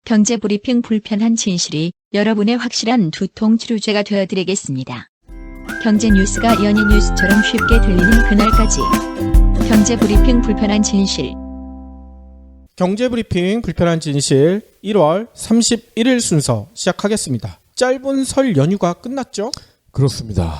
경제브리핑 불편한 진실이 여러분의 확실한 두통 치료제가 되어드리겠습니다. 경제 뉴스가 연예 뉴스처럼 쉽게 들리는 그날까지. 경제브리핑 불편한 진실. 경제브리핑 불편한 진실 1월 31일 순서 시작하겠습니다. 짧은 설 연휴가 끝났죠? 그렇습니다.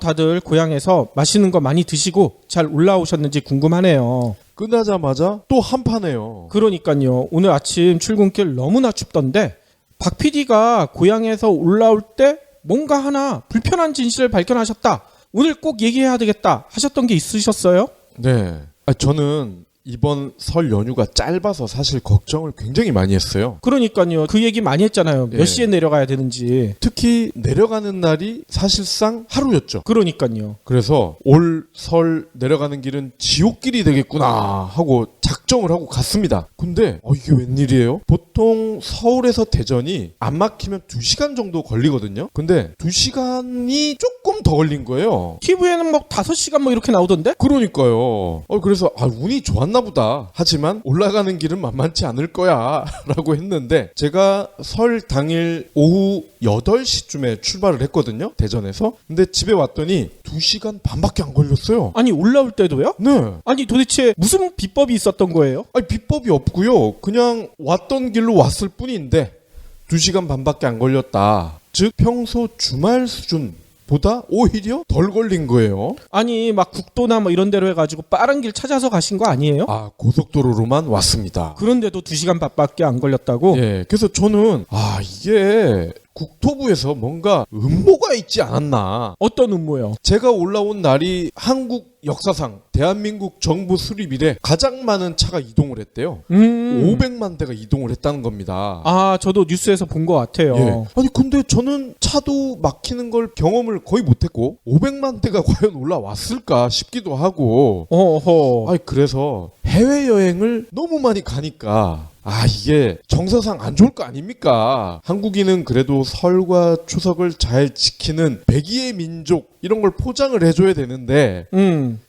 다들 고향에서 맛있는 거 많이 드시고 잘 올라오셨는지 궁금하네요. 끝나자마자 또 한파네요. 그러니까요. 오늘 아침 출근길 너무나 춥던데 박 PD가 고향에서 올라올 때 뭔가 하나 불편한 진실을 발견하셨다. 오늘 꼭 얘기해야 되겠다 하셨던 게 있으셨어요? 네. 저는 이번 설 연휴가 짧아서 사실 걱정을 굉장히 많이 했어요. 그러니까요. 그 얘기 많이 했잖아요. 몇 예. 시에 내려가야 되는지. 특히 내려가는 날이 사실상 하루였죠. 그러니까요. 그래서 올 설 내려가는 길은 지옥길이 되겠구나 하고 작정을 하고 갔습니다. 근데 이게 웬일이에요? 보통 서울에서 대전이 안 막히면 2시간 정도 걸리거든요. 근데 2시간이 조금 더 걸린 거예요. TV에는 뭐 5시간 뭐 이렇게 나오던데? 그러니까요. 그래서 운이 좋았나 보다. 하지만 올라가는 길은 만만치 않을 거야 라고 했는데 제가 설 당일 오후 8시쯤에 출발을 했거든요. 대전에서. 근데 집에 왔더니 2시간 반밖에 안 걸렸어요. 아니 올라올 때도요? 네. 아니 도대체 무슨 비법이 있었던 거예요? 비법이 없고요. 그냥 왔던 길로 왔을 뿐인데 2시간 반밖에 안 걸렸다. 즉 평소 주말 수준보다 오히려 덜 걸린 거예요. 아니 막 국도나 뭐 이런 데로 해가지고 빠른 길 찾아서 가신 거 아니에요? 고속도로로만 왔습니다. 그런데도 2시간 반밖에 안 걸렸다고? 예, 그래서 저는 이게 국토부에서 뭔가 음모가 있지 않았나. 어떤 음모요? 제가 올라온 날이 한국 역사상 대한민국 정부 수립 이래 가장 많은 차가 이동을 했대요. 500만 대가 이동을 했다는 겁니다. 저도 뉴스에서 본 것 같아요. 예. 근데 저는 차도 막히는 걸 경험을 거의 못했고 500만 대가 과연 올라왔을까 싶기도 하고. 어허. 그래서 해외여행을 너무 많이 가니까 이게 정서상 안 좋을 거 아닙니까? 한국인은 그래도 설과 추석을 잘 지키는 백의의 민족 이런 걸 포장을 해줘야 되는데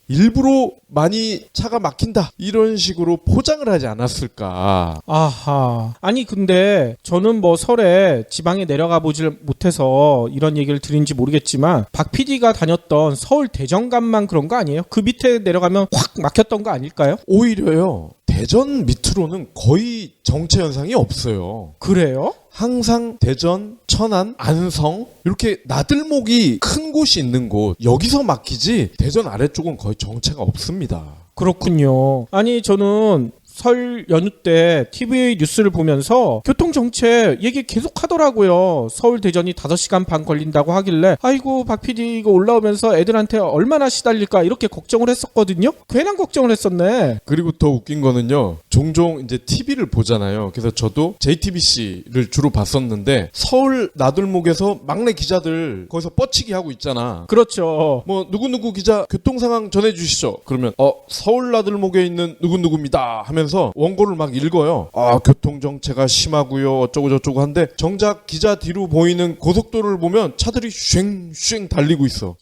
일부러 많이 차가 막힌다 이런 식으로 포장을 하지 않았을까. 아하. 아니 근데 저는 뭐 설에 지방에 내려가 보질 못해서 이런 얘기를 드린지 모르겠지만 박 PD가 다녔던 서울 대전간만 그런 거 아니에요? 그 밑에 내려가면 확 막혔던 거 아닐까요? 오히려요. 대전 밑으로는 거의 정체 현상이 없어요. 그래요? 항상 대전, 천안, 안성 이렇게 나들목이 큰 곳이 있는 곳 여기서 막히지 대전 아래쪽은 거의 정체가 없습니다. 그렇군요. 아니 저는 설 연휴 때 TV 뉴스를 보면서 교통정체 얘기 계속 하더라고요. 서울 대전이 5시간 반 걸린다고 하길래 아이고 박 PD 이거 올라오면서 애들한테 얼마나 시달릴까 이렇게 걱정을 했었거든요. 괜한 걱정을 했었네. 그리고 더 웃긴 거는요. 종종 이제 TV를 보잖아요. 그래서 저도 JTBC를 주로 봤었는데 서울 나들목에서 막내 기자들 거기서 뻗치기 하고 있잖아. 그렇죠. 뭐 누구누구 기자 교통 상황 전해주시죠. 그러면 서울 나들목에 있는 누구누구입니다 하면서 원고를 막 읽어요. 교통정체가 심하고요 어쩌고 저쩌고 한데 정작 기자 뒤로 보이는 고속도로를 보면 차들이 쉥쉥 달리고 있어.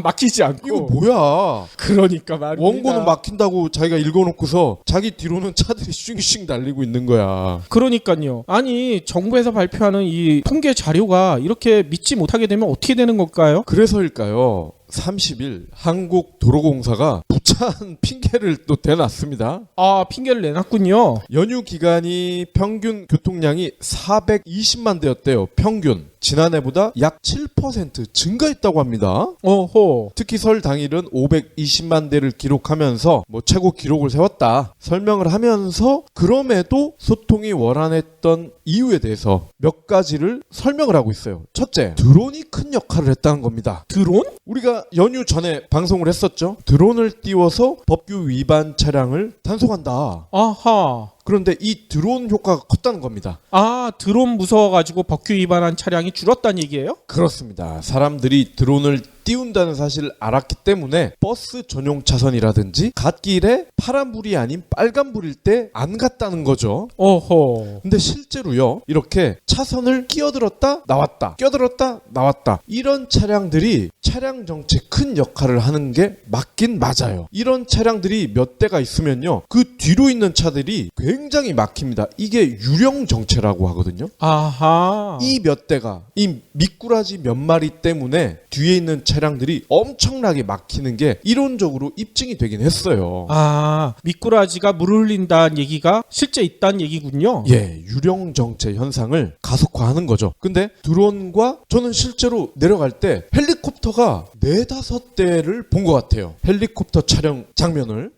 막히지 않고. 이거 뭐야. 그러니까 말입니다. 원고는 막힌다고 자기가 읽어놓고서 자기 뒤로는 차들이 쉥쉥 달리고 있는 거야. 그러니까요. 아니 정부에서 발표하는 이 통계 자료가 이렇게 믿지 못하게 되면 어떻게 되는 걸까요? 그래서일까요? 30일 한국도로공사가 부찬 핑계를 또 대놨습니다. 핑계를 내놨군요. 연휴 기간이 평균 교통량이 420만 대였대요. 평균. 지난해보다 약 7% 증가했다고 합니다. 어허. 특히 설 당일은 520만 대를 기록하면서 최고 기록을 세웠다. 설명을 하면서 그럼에도 소통이 원활했던 이유에 대해서 몇 가지를 설명을 하고 있어요. 첫째, 드론이 큰 역할을 했다는 겁니다. 드론? 우리가 연휴 전에 방송을 했었죠. 드론을 띄워서 법규 위반 차량을 단속한다. 아하. 그런데 이 드론 효과가 컸다는 겁니다. 드론 무서워가지고 법규 위반한 차량이 줄었다는 얘기예요? 그렇습니다. 사람들이 드론을 띄운다는 사실을 알았기 때문에 버스 전용 차선이라든지 갓길에 파란불이 아닌 빨간불일 때 안 갔다는 거죠. 어허. 근데 실제로요. 이렇게 차선을 끼어들었다 나왔다 끼어들었다 나왔다 이런 차량들이 차량 정체에 큰 역할을 하는 게 맞긴 맞아요. 이런 차량들이 몇 대가 있으면요 그 뒤로 있는 차들이 굉장히 막힙니다. 이게 유령 정체라고 하거든요. 아하. 이 몇 대가 이 미꾸라지 몇 마리 때문에 뒤에 있는 차량들이 엄청나게 막히는 게 이론적으로 입증이 되긴 했어요. 미꾸라지가 물을 흘린다는 얘기가 실제 있다는 얘기군요. 예, 유령 정체 현상을 가속화하는 거죠. 근데 드론과 저는 실제로 내려갈 때 헬리콥터가 4-5대를 본 것 같아요. 헬리콥터 촬영 장면을.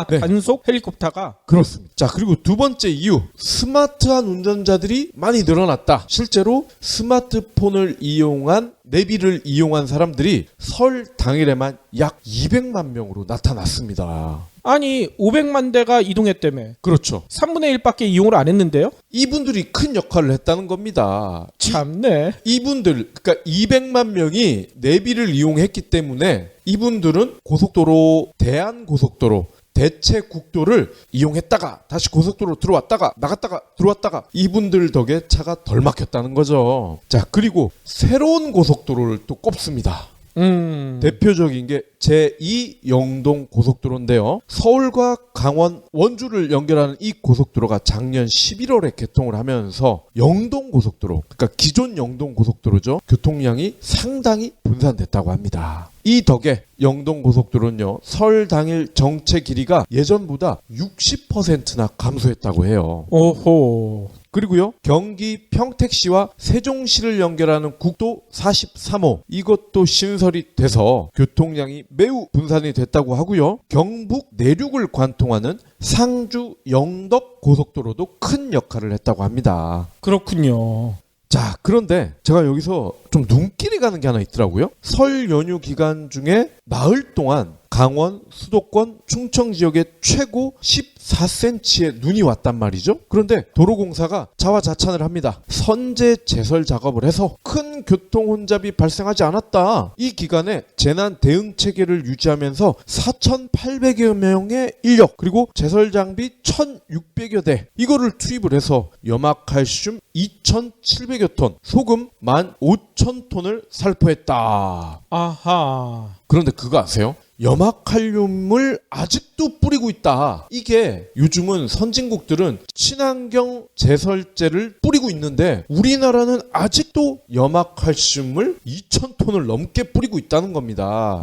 네. 단속 헬리콥터가. 그렇습니다. 자, 그리고 두 번째 이유. 스마트한 운전자들이 많이 늘어났다. 실제로 스마트폰을 이용한 내비를 이용한 사람들이 설 당일에만 약 200만 명으로 나타났습니다. 아니 500만 대가 이동했다며. 그렇죠. 3분의 1밖에 이용을 안 했는데요? 이분들이 큰 역할을 했다는 겁니다. 참네. 이분들, 그러니까 200만 명이 내비를 이용했기 때문에 이분들은 고속도로, 대한고속도로, 대체국도를 이용했다가 다시 고속도로 들어왔다가 나갔다가 들어왔다가 이분들 덕에 차가 덜 막혔다는 거죠. 자, 그리고 새로운 고속도로를 또 꼽습니다. 대표적인 게 제2 영동 고속도로인데요. 서울과 강원, 원주를 연결하는 이 고속도로가 작년 11월에 개통을 하면서 영동 고속도로, 그러니까 기존 영동 고속도로죠. 교통량이 상당히 분산됐다고 합니다. 이 덕에 영동 고속도로는요. 설 당일 정체 길이가 예전보다 60%나 감소했다고 해요. 오호. 그리고요. 경기 평택시와 세종시를 연결하는 국도 43호 이것도 신설이 돼서 교통량이 매우 분산이 됐다고 하고요. 경북 내륙을 관통하는 상주 영덕 고속도로도 큰 역할을 했다고 합니다. 그렇군요. 자, 그런데 제가 여기서 좀 눈길이 가는 게 하나 있더라고요. 설 연휴 기간 중에 나흘 동안 강원, 수도권, 충청 지역에 최고 14cm의 눈이 왔단 말이죠. 그런데 도로공사가 자화자찬을 합니다. 선제 제설 작업을 해서 큰 교통 혼잡이 발생하지 않았다. 이 기간에 재난 대응 체계를 유지하면서 4,800여 명의 인력 그리고 제설 장비 1,600여 대 이거를 투입을 해서 염화칼슘 2,700여 톤, 소금 15,000톤을 살포했다. 아하. 그런데 그거 아세요? 염화칼륨을 아직도 뿌리고 있다. 이게 요즘은 선진국들은 친환경 제설제를 뿌리고 있는데 우리나라는 아직도 염화칼슘을 2,000톤을 넘게 뿌리고 있다는 겁니다.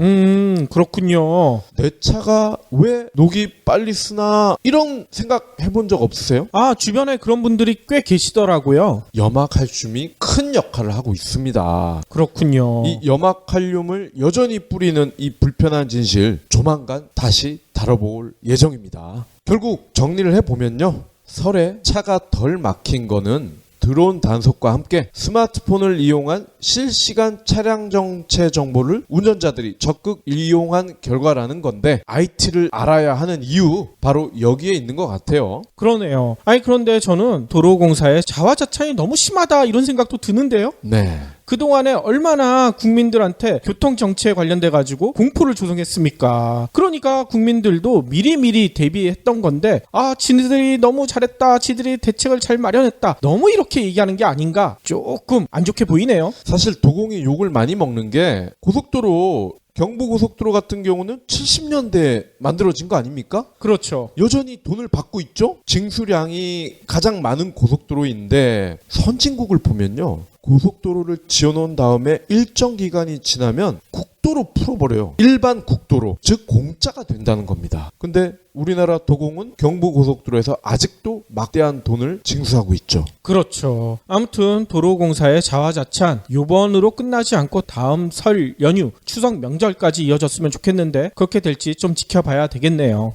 그렇군요. 내 차가 왜 녹이 빨리 쓰나 이런 생각 해본 적 없으세요? 주변에 그런 분들이 꽤 계시더라고요. 염화칼슘이 큰 역할을 하고 있습니다. 그렇군요. 이 염화칼륨을 여전히 뿌리는 이 불편한 진실 조만간 다시 다뤄볼 예정입니다. 결국 정리를 해보면요. 설에 차가 덜 막힌 거는 드론 단속과 함께 스마트폰을 이용한 실시간 차량 정체 정보를 운전자들이 적극 이용한 결과라는 건데 IT를 알아야 하는 이유 바로 여기에 있는 것 같아요. 그러네요. 그런데 저는 도로공사의 자화자찬이 너무 심하다 이런 생각도 드는데요. 네. 그동안에 얼마나 국민들한테 교통정체에 관련돼 가지고 공포를 조성했습니까? 그러니까 국민들도 미리미리 대비했던 건데 지들이 너무 잘했다. 지들이 대책을 잘 마련했다. 너무 이렇게 얘기하는 게 아닌가 조금 안 좋게 보이네요. 사실 도공이 욕을 많이 먹는 게 고속도로 경부고속도로 같은 경우는 70년대에 만들어진 거 아닙니까? 그렇죠. 여전히 돈을 받고 있죠? 징수량이 가장 많은 고속도로인데 선진국을 보면요. 고속도로를 지어놓은 다음에 일정 기간이 지나면 국도로 풀어버려요. 일반 국도로, 즉 공짜가 된다는 겁니다. 근데 우리나라 도공은 경부고속도로에서 아직도 막대한 돈을 징수하고 있죠. 그렇죠. 아무튼 도로공사의 자화자찬 요번으로 끝나지 않고 다음 설 연휴 추석 명절까지 이어졌으면 좋겠는데 그렇게 될지 좀 지켜봐야 되겠네요.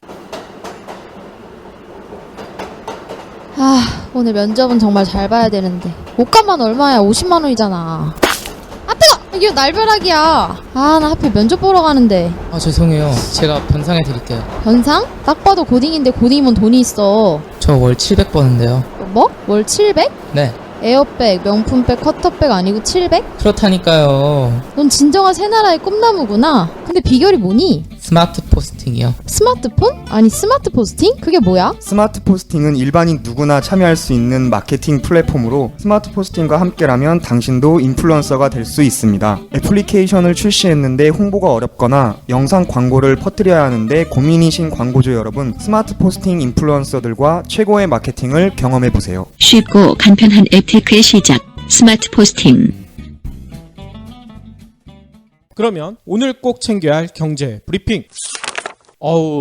오늘 면접은 정말 잘 봐야 되는데 옷값만 얼마야? 50만 원이잖아. 뜨거! 이거 날벼락이야. 나 하필 면접 보러 가는데. 죄송해요. 제가 변상해 드릴게요. 변상? 딱 봐도 고딩인데 고딩이면 돈이 있어. 저 월 700 버는데요. 뭐? 월 700? 네. 에어백, 명품백, 커터백 아니고 700? 그렇다니까요. 넌 진정한 새나라의 꿈나무구나. 근데 비결이 뭐니? 스마트 포스팅이요. 스마트폰? 아니 스마트 포스팅? 그게 뭐야? 스마트 포스팅은 일반인 누구나 참여할 수 있는 마케팅 플랫폼으로 스마트 포스팅과 함께라면 당신도 인플루언서가 될 수 있습니다. 애플리케이션을 출시했는데 홍보가 어렵거나 영상 광고를 퍼뜨려야 하는데 고민이신 광고주 여러분, 스마트 포스팅 인플루언서들과 최고의 마케팅을 경험해보세요. 쉽고 간편한 앱테크의 시작. 스마트 포스팅. 그러면 오늘 꼭 챙겨야 할 경제 브리핑.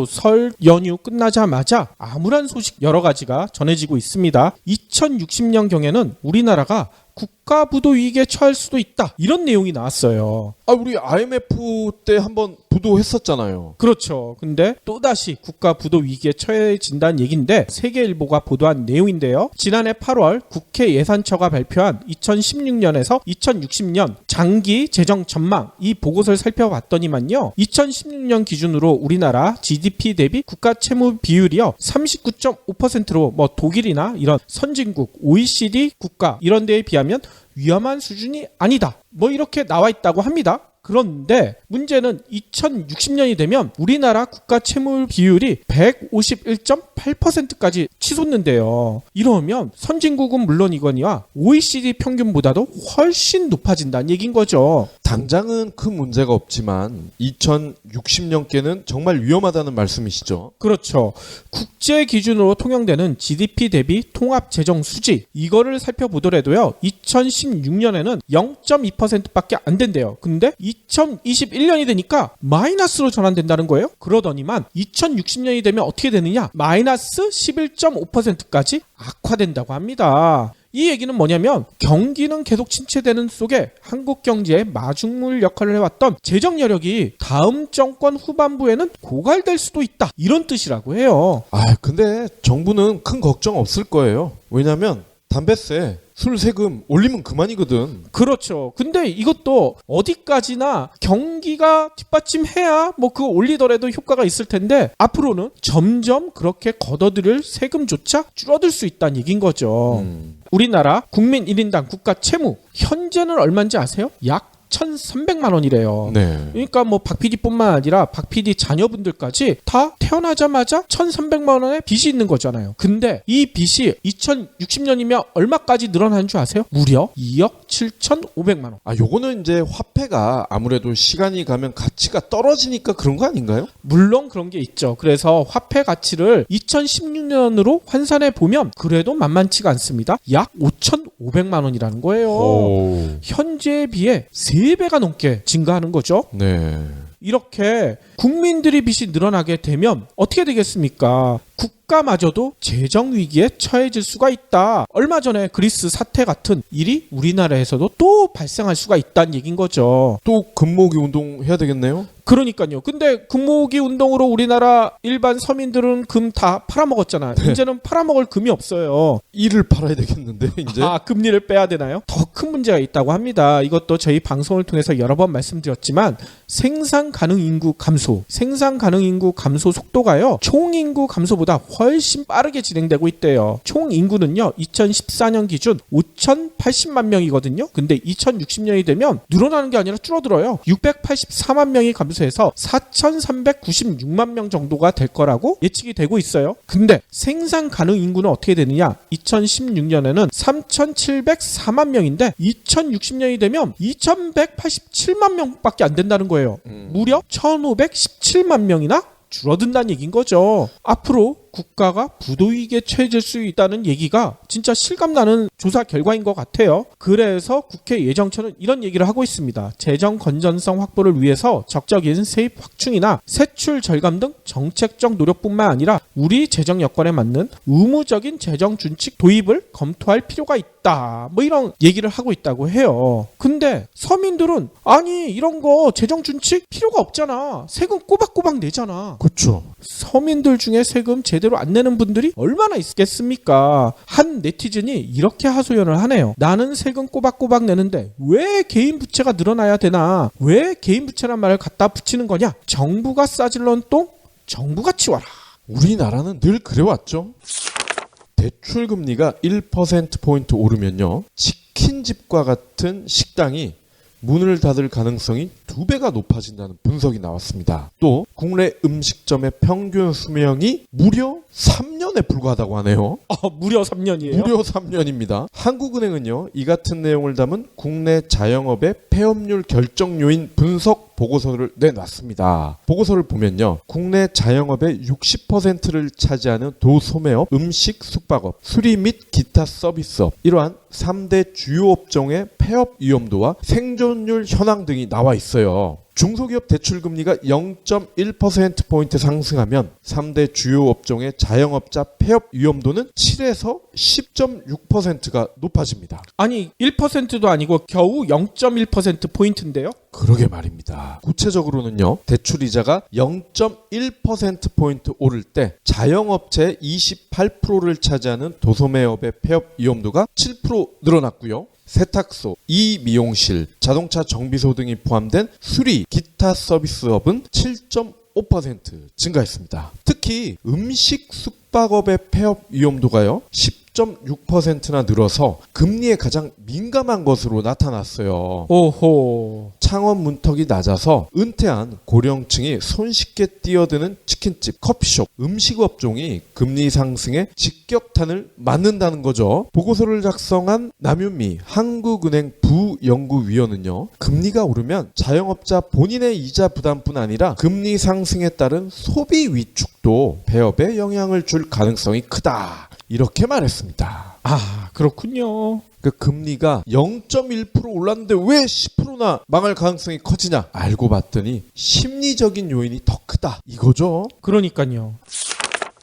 설 연휴 끝나자마자 암울한 소식 여러 가지가 전해지고 있습니다. 2060년경에는 우리나라가 국가 부도 위기에 처할 수도 있다. 이런 내용이 나왔어요. 우리 IMF 때 한번 부도했었잖아요. 그렇죠. 근데 또다시 국가 부도 위기에 처해진다는 얘기인데 세계일보가 보도한 내용인데요. 지난해 8월 국회 예산처가 발표한 2016년에서 2060년 장기 재정 전망 이 보고서를 살펴봤더니만요. 2016년 기준으로 우리나라 GDP 대비 국가 채무 비율이요. 39.5%로 독일이나 이런 선진국 OECD 국가 이런 데에 비하면 위험한 수준이 아니다. 이렇게 나와 있다고 합니다. 그런데 문제는 2060년이 되면 우리나라 국가 채무 비율이 151.8%까지 치솟는데요. 이러면 선진국은 물론이거니와 OECD 평균보다도 훨씬 높아진다는 얘기인 거죠. 당장은 큰 문제가 없지만 2060년께는 정말 위험하다는 말씀이시죠. 그렇죠. 국제 기준으로 통용되는 GDP 대비 통합 재정 수지 이거를 살펴보더라도요. 2016년에는 0.2%밖에 안 된대요. 근데 2021년이 되니까 마이너스로 전환된다는 거예요. 그러더니만 2060년이 되면 어떻게 되느냐? 마이너스 11.5%까지 악화된다고 합니다. 이 얘기는 뭐냐면 경기는 계속 침체되는 속에 한국 경제의 마중물 역할을 해왔던 재정 여력이 다음 정권 후반부에는 고갈될 수도 있다. 이런 뜻이라고 해요. 근데 정부는 큰 걱정 없을 거예요. 왜냐면 담배세, 술 세금 올리면 그만이거든. 그렇죠. 근데 이것도 어디까지나 경기가 뒷받침해야 그거 올리더라도 효과가 있을 텐데 앞으로는 점점 그렇게 걷어들일 세금조차 줄어들 수 있다는 얘기인 거죠. 우리나라 국민 1인당 국가 채무 현재는 얼마인지 아세요? 약 1,300만 원이래요. 네. 그러니까 박 PD뿐만 아니라 박 PD 자녀분들까지 다 태어나자마자 1,300만 원의 빚이 있는 거잖아요. 근데 이 빚이 2060년이면 얼마까지 늘어나는 줄 아세요? 무려 2억 7,500만 원. 요거는 이제 화폐가 아무래도 시간이 가면 가치가 떨어지니까 그런 거 아닌가요? 물론 그런 게 있죠. 그래서 화폐 가치를 2016년으로 환산해 보면 그래도 만만치가 않습니다. 약 5,500만 원이라는 거예요. 현재에 비해 3배가 넘게 증가하는 거죠. 네. 이렇게 국민들의 빚이 늘어나게 되면 어떻게 되겠습니까? 국가마저도 재정 위기에 처해질 수가 있다. 얼마 전에 그리스 사태 같은 일이 우리나라에서도 또 발생할 수가 있다는 얘기인 거죠. 또 금모기 운동 해야 되겠네요? 그러니까요. 근데 금모기 운동으로 우리나라 일반 서민들은 금 다 팔아먹었잖아. 이제는 팔아먹을 금이 없어요. 이를 팔아야 되겠는데 이제? 금리를 빼야 되나요? 더 큰 문제가 있다고 합니다. 이것도 저희 방송을 통해서 여러 번 말씀드렸지만 생산 가능 인구 감소, 생산 가능 인구 감소 속도가요. 총 인구 감소보다 훨씬 빠르게 진행되고 있대요. 총 인구는요. 2014년 기준 5,080만 명이거든요. 근데 2060년이 되면 늘어나는 게 아니라 줄어들어요. 684만 명이 감소해서 4,396만 명 정도가 될 거라고 예측이 되고 있어요. 근데 생산 가능 인구는 어떻게 되느냐? 2016년에는 3,704만 명인데 2060년이 되면 2,187만 명밖에 안 된다는 거예요. 무려 1,517만 명이나 줄어든다는 얘기인 거죠. 앞으로 국가가 부도위기에 처해질 수 있다는 얘기가 진짜 실감나는 조사 결과인 것 같아요. 그래서 국회 예정처는 이런 얘기를 하고 있습니다. 재정 건전성 확보를 위해서 적적인 세입 확충이나 세출 절감 등 정책적 노력뿐만 아니라 우리 재정 여건에 맞는 의무적인 재정 준칙 도입을 검토할 필요가 있다. 이런 얘기를 하고 있다고 해요. 근데 서민들은 아니 이런 거 재정 준칙 필요가 없잖아. 세금 꼬박꼬박 내잖아. 그렇죠. 서민들 중에 세금 제대로 안 내는 분들이 얼마나 있겠습니까? 한 네티즌이 이렇게 하소연을 하네요. 나는 세금 꼬박꼬박 내는데 왜 개인 부채가 늘어나야 되나? 왜 개인 부채란 말을 갖다 붙이는 거냐? 정부가 싸질런 똥 정부가 치워라. 우리나라는 늘 그래왔죠. 대출 금리가 1%포인트 오르면요. 치킨집과 같은 식당이 문을 닫을 가능성이 2배가 높아진다는 분석이 나왔습니다. 또 국내 음식점의 평균 수명이 무려 3년에 불과하다고 하네요. 무려 3년이에요? 무려 3년입니다. 한국은행은요, 이 같은 내용을 담은 국내 자영업의 폐업률 결정 요인 분석 보고서를 내놨습니다. 보고서를 보면요, 국내 자영업의 60%를 차지하는 도소매업, 음식, 숙박업, 수리 및 기타 서비스업, 이러한 3대 주요 업종의 폐업 위험도와 생존율 현황 등이 나와 있어요. 중소기업 대출금리가 0.1%포인트 상승하면 3대 주요 업종의 자영업자 폐업 위험도는 7에서 10.6%가 높아집니다. 아니 1%도 아니고 겨우 0.1%포인트인데요? 그러게 말입니다. 구체적으로는요, 대출이자가 0.1%포인트 오를 때 자영업체의 28%를 차지하는 도소매업의 폐업 위험도가 7% 늘어났고요. 세탁소, 미용실, 자동차 정비소 등이 포함된 수리, 기타 서비스업은 7.5% 증가했습니다. 특히 음식, 숙박업의 폐업 위험도가요, 10.6%나 늘어서 금리에 가장 민감한 것으로 나타났어요. 오호. 창업 문턱이 낮아서 은퇴한 고령층이 손쉽게 뛰어드는 치킨집, 커피숍, 음식업종이 금리 상승에 직격탄을 맞는다는 거죠. 보고서를 작성한 남윤미 한국은행 부연구위원은요, 금리가 오르면 자영업자 본인의 이자 부담뿐 아니라 금리 상승에 따른 소비 위축도 폐업에 영향을 줄 가능성이 크다, 이렇게 말했습니다. 아, 그렇군요. 그 금리가 0.1% 올랐는데 왜 10%나 망할 가능성이 커지냐? 알고 봤더니 심리적인 요인이 더 크다, 이거죠. 그러니까요.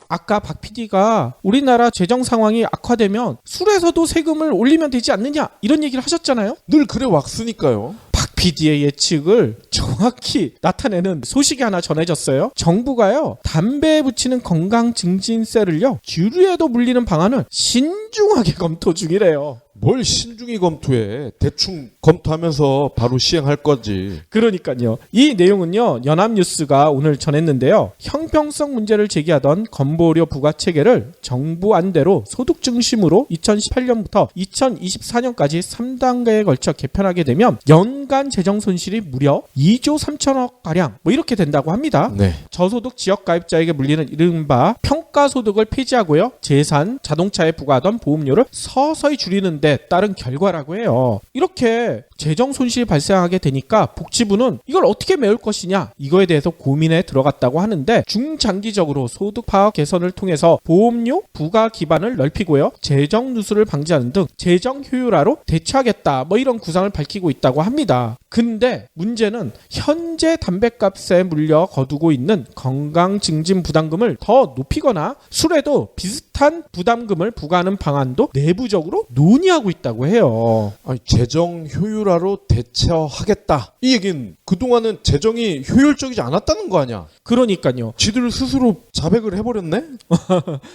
아까 박 PD가 우리나라 재정 상황이 악화되면 술에서도 세금을 올리면 되지 않느냐 이런 얘기를 하셨잖아요. 늘 그래 왔으니까요. 박 PD의 예측을 정확히 나타내는 소식이 하나 전해졌어요. 정부가요, 담배에 붙이는 건강증진세를요, 주류에도 물리는 방안을 신중하게 검토 중이래요. 뭘 신중히 검토해. 대충 검토하면서 바로 시행할 거지. 그러니까요. 이 내용은요, 연합뉴스가 오늘 전했는데요. 형평성 문제를 제기하던 건보료 부과체계를 정부 안대로 소득 중심으로 2018년부터 2024년까지 3단계에 걸쳐 개편하게 되면 연간 재정 손실이 무려 2조 3천억 가량 이렇게 된다고 합니다. 네. 저소득 지역 가입자에게 물리는 이른바 평가소득을 폐지하고요, 재산, 자동차에 부과하던 보험료를 서서히 줄이는 데 따른 결과라고 해요. 이렇게 재정 손실이 발생하게 되니까 복지부는 이걸 어떻게 메울 것이냐, 이거에 대해서 고민에 들어갔다고 하는데, 중장기적으로 소득 파악 개선을 통해서 보험료 부과 기반을 넓히고요, 재정 누수를 방지하는 등 재정 효율화로 대처하겠다, 이런 구상을 밝히고 있다고 합니다. 근데 문제는 현재 담뱃값에 물려 거두고 있는 건강증진 부담금을 더 높이거나 술에도 비슷한 부담금을 부과하는 방안도 내부적으로 논의하고 있다고 해요. 아니, 재정 효율화로 대처하겠다, 이 얘기는 그동안은 재정이 효율적이지 않았다는 거 아니야. 그러니까요. 지들 스스로 자백을 해버렸네.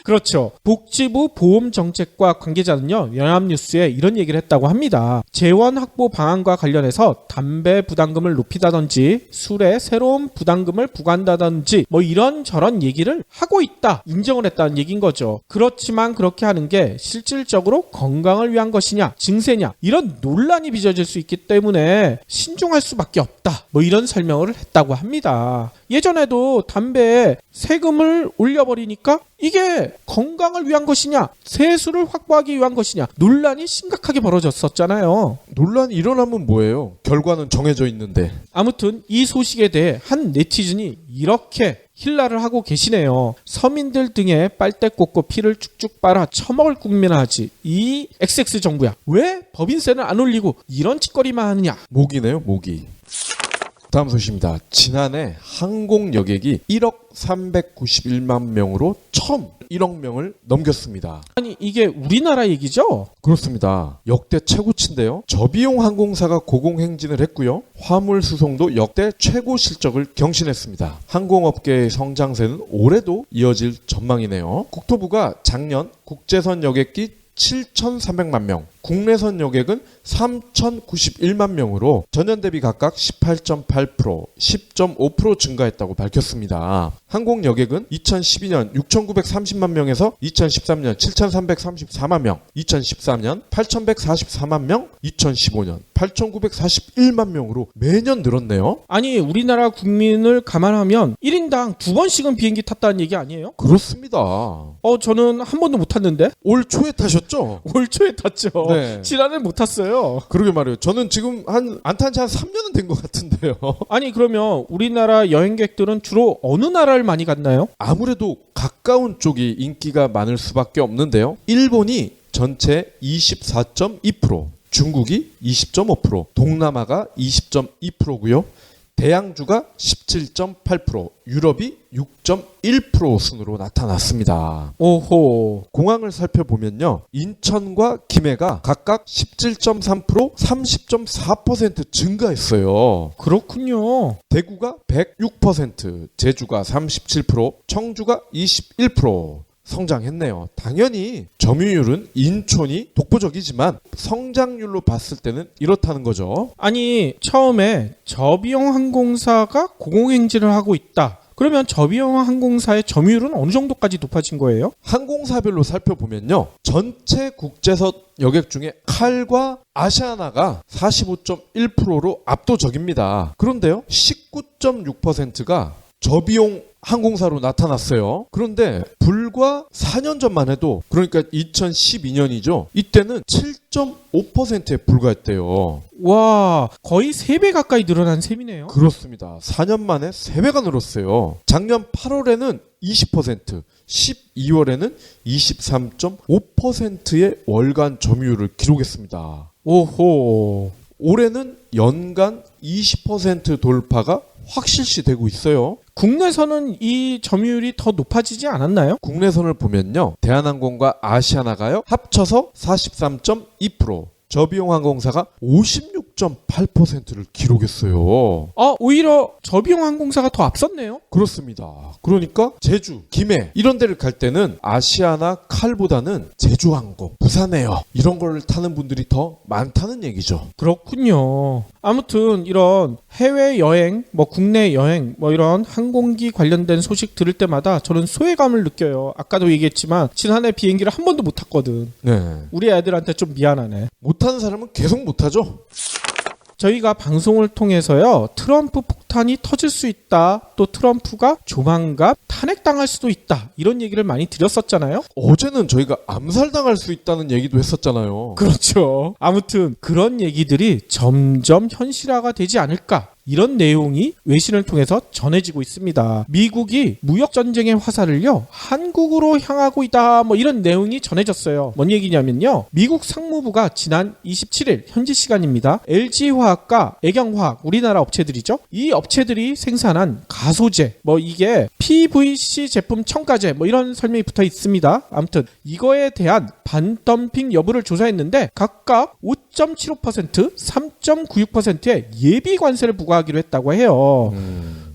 그렇죠. 복지부 보험정책과 관계자는요, 연합뉴스에 이런 얘기를 했다고 합니다. 재원 확보 방안과 관련해서 담배 부담금을 높이다든지 술에 새로운 부담금을 부과한다든지 이런저런 얘기를 하고 있다, 인정을 했다는 얘기인 거죠. 그렇지만 그렇게 하는 게 실질적으로 건강을 위한 것이냐, 증세냐, 이런 논란이 빚어질 수 있기 때문에 신중할 수밖에 없다, 이런 설명을 했다고 합니다. 예전에도 담배에 세금을 올려버리니까 이게 건강을 위한 것이냐, 세수를 확보하기 위한 것이냐, 논란이 심각하게 벌어졌었잖아요. 논란이 일어나면 뭐예요? 결과는 정해져 있는데. 아무튼 이 소식에 대해 한 네티즌이 이렇게 힐라를 하고 계시네요. 서민들 등에 빨대 꽂고 피를 쭉쭉 빨아 처먹을 국민을 하지, 이 XX 정부야, 왜 법인세는 안 올리고 이런 짓거리만 하느냐. 모기네요, 모기. 다음 소식입니다. 지난해 항공 여객이 1억 391만 명으로 처음 1억 명을 넘겼습니다. 아니 이게 우리나라 얘기죠? 그렇습니다. 역대 최고치인데요. 저비용 항공사가 고공행진을 했고요. 화물 수송도 역대 최고 실적을 경신했습니다. 항공업계의 성장세는 올해도 이어질 전망이네요. 국토부가 작년 국제선 여객기 7,300만 명, 국내선 여객은 3,091만 명으로 전년 대비 각각 18.8%, 10.5% 증가했다고 밝혔습니다. 항공 여객은 2012년 6,930만 명에서 2013년 7,334만 명, 2013년 8,144만 명, 2015년 8,941만 명으로 매년 늘었네요. 아니 우리나라 국민을 감안하면 1인당 2번씩은 비행기 탔다는 얘기 아니에요? 그렇습니다. 저는 한 번도 못 탔는데 올 초에 타셨죠? 올 초에 탔죠. 네. 지난해 못 탔어요. 그러게 말이에요. 저는 지금 안 탄 지 한 3년은 된 것 같은데요. 아니 그러면 우리나라 여행객들은 주로 어느 나라를 많이 갔나요? 아무래도 가까운 쪽이 인기가 많을 수밖에 없는데요. 일본이 전체 24.2%, 중국이 20.5%, 동남아가 20.2%고요. 대양주가 17.8%, 유럽이 6.1% 순으로 나타났습니다. 오호. 공항을 살펴보면요. 인천과 김해가 각각 17.3%, 30.4% 증가했어요. 그렇군요. 대구가 106%, 제주가 37%, 청주가 21% 성장했네요. 당연히 점유율은 인천이 독보적이지만 성장률로 봤을 때는 이렇다는 거죠. 아니 처음에 저비용 항공사가 공공행진을 하고 있다. 그러면 저비용 항공사의 점유율은 어느 정도까지 높아진 거예요? 항공사별로 살펴보면요. 전체 국제선 여객 중에 칼과 아시아나가 45.1%로 압도적입니다. 그런데요. 19.6%가 저비용 항공사로 나타났어요. 그런데 불과 4년 전만 해도 그러니까 2012년이죠. 이때는 7.5%에 불과했대요. 와 거의 3배 가까이 늘어난 셈이네요. 그렇습니다. 4년 만에 3배가 늘었어요. 작년 8월에는 20%, 12월에는 23.5%의 월간 점유율을 기록했습니다. 오호. 올해는 연간 20% 돌파가 확실시 되고 있어요. 국내선은 이 점유율이 더 높아지지 않았나요? 국내선을 보면요. 대한항공과 아시아나가요. 합쳐서 43.2%, 저비용 항공사가 56.8%를 기록했어요. 오히려 저비용 항공사가 더 앞섰네요. 그렇습니다. 그러니까 제주, 김해 이런 데를 갈 때는 아시아나 칼보다는 제주항공, 부산에어 이런 걸 타는 분들이 더 많다는 얘기죠. 그렇군요. 아무튼 이런 해외여행, 국내 여행, 이런 항공기 관련된 소식 들을 때마다 저는 소외감을 느껴요. 아까도 얘기했지만 지난해 비행기를 한 번도 못 탔거든. 네. 우리 애들한테 좀 미안하네. 못하는 사람은 계속 못하죠. 저희가 방송을 통해서요. 트럼프 폭탄이 터질 수 있다. 또 트럼프가 조만간 탄핵당할 수도 있다. 이런 얘기를 많이 드렸었잖아요. 어제는 저희가 암살당할 수 있다는 얘기도 했었잖아요. 그렇죠. 아무튼 그런 얘기들이 점점 현실화가 되지 않을까. 이런 내용이 외신을 통해서 전해지고 있습니다. 미국이 무역전쟁의 화살을요, 한국으로 향하고 있다, 이런 내용이 전해졌어요. 뭔 얘기냐면요, 미국 상무부가 지난 27일, 현지 시간입니다. LG화학과 애경화학, 우리나라 업체들이죠. 이 업체들이 생산한 가소제, 이게 PVC 제품 첨가제, 이런 설명이 붙어 있습니다. 아무튼 이거에 대한 반덤핑 여부를 조사했는데 각각 5.75%, 3.96%의 예비 관세를 부과하기로 했다고 해요.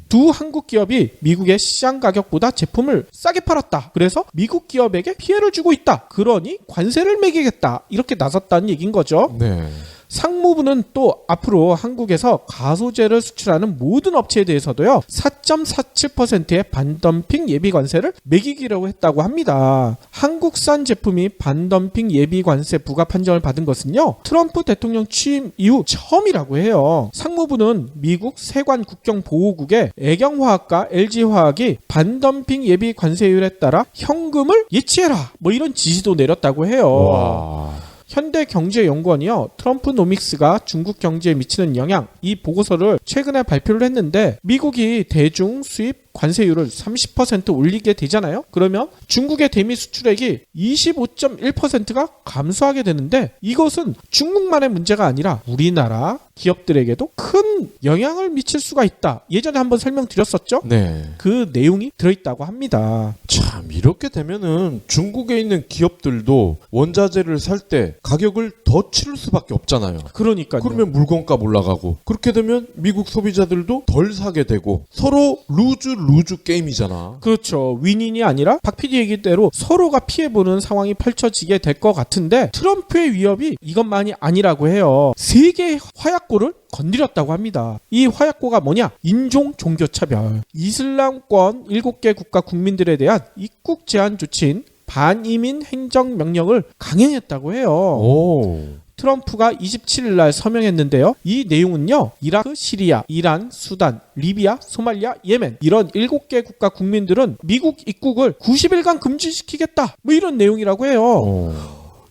두 한국 기업이 미국의 시장 가격보다 제품을 싸게 팔았다. 그래서 미국 기업에게 피해를 주고 있다. 그러니 관세를 매기겠다. 이렇게 나섰다는 얘기인 거죠. 네. 상무부는 또 앞으로 한국에서 가소제를 수출하는 모든 업체에 대해서도요 4.47%의 반덤핑 예비 관세를 매기기로 했다고 합니다. 한국산 제품이 반덤핑 예비 관세 부과 판정을 받은 것은요 트럼프 대통령 취임 이후 처음이라고 해요. 상무부는 미국 세관 국경보호국에 애경화학과 LG화학이 반덤핑 예비 관세율에 따라 현금을 예치해라 이런 지시도 내렸다고 해요. 와. 현대경제연구원이요 트럼프노믹스가 중국 경제에 미치는 영향 이 보고서를 최근에 발표를 했는데 미국이 대중 수입 관세율을 30% 올리게 되잖아요. 그러면 중국의 대미 수출액이 25.1%가 감소하게 되는데 이것은 중국만의 문제가 아니라 우리나라 기업들에게도 큰 이런 영향을 미칠 수가 있다. 예전에 한번 설명드렸었죠? 네. 그 내용이 들어있다고 합니다. 참 이렇게 되면은 중국에 있는 기업들도 원자재를 살 때 가격을 더 치를 수밖에 없잖아요. 그러니까요. 그러면 물건값 올라가고 그렇게 되면 미국 소비자들도 덜 사게 되고 서로 루즈 게임이잖아. 그렇죠. 윈윈이 아니라 박 PD 얘기대로 서로가 피해보는 상황이 펼쳐지게 될 것 같은데 트럼프의 위협이 이것만이 아니라고 해요. 세계의 화약고를 건드렸다고 합니다. 이 화약고가 뭐냐? 인종 종교 차별. 이슬람권 7개 국가 국민들에 대한 입국 제한 조치인 반이민 행정명령을 강행했다고 해요. 오. 트럼프가 27일 날 서명했는데요. 이 내용은요. 이라크, 시리아, 이란, 수단, 리비아, 소말리아, 예멘 이런 7개 국가 국민들은 미국 입국을 90일간 금지시키겠다. 뭐 이런 내용이라고 해요. 오.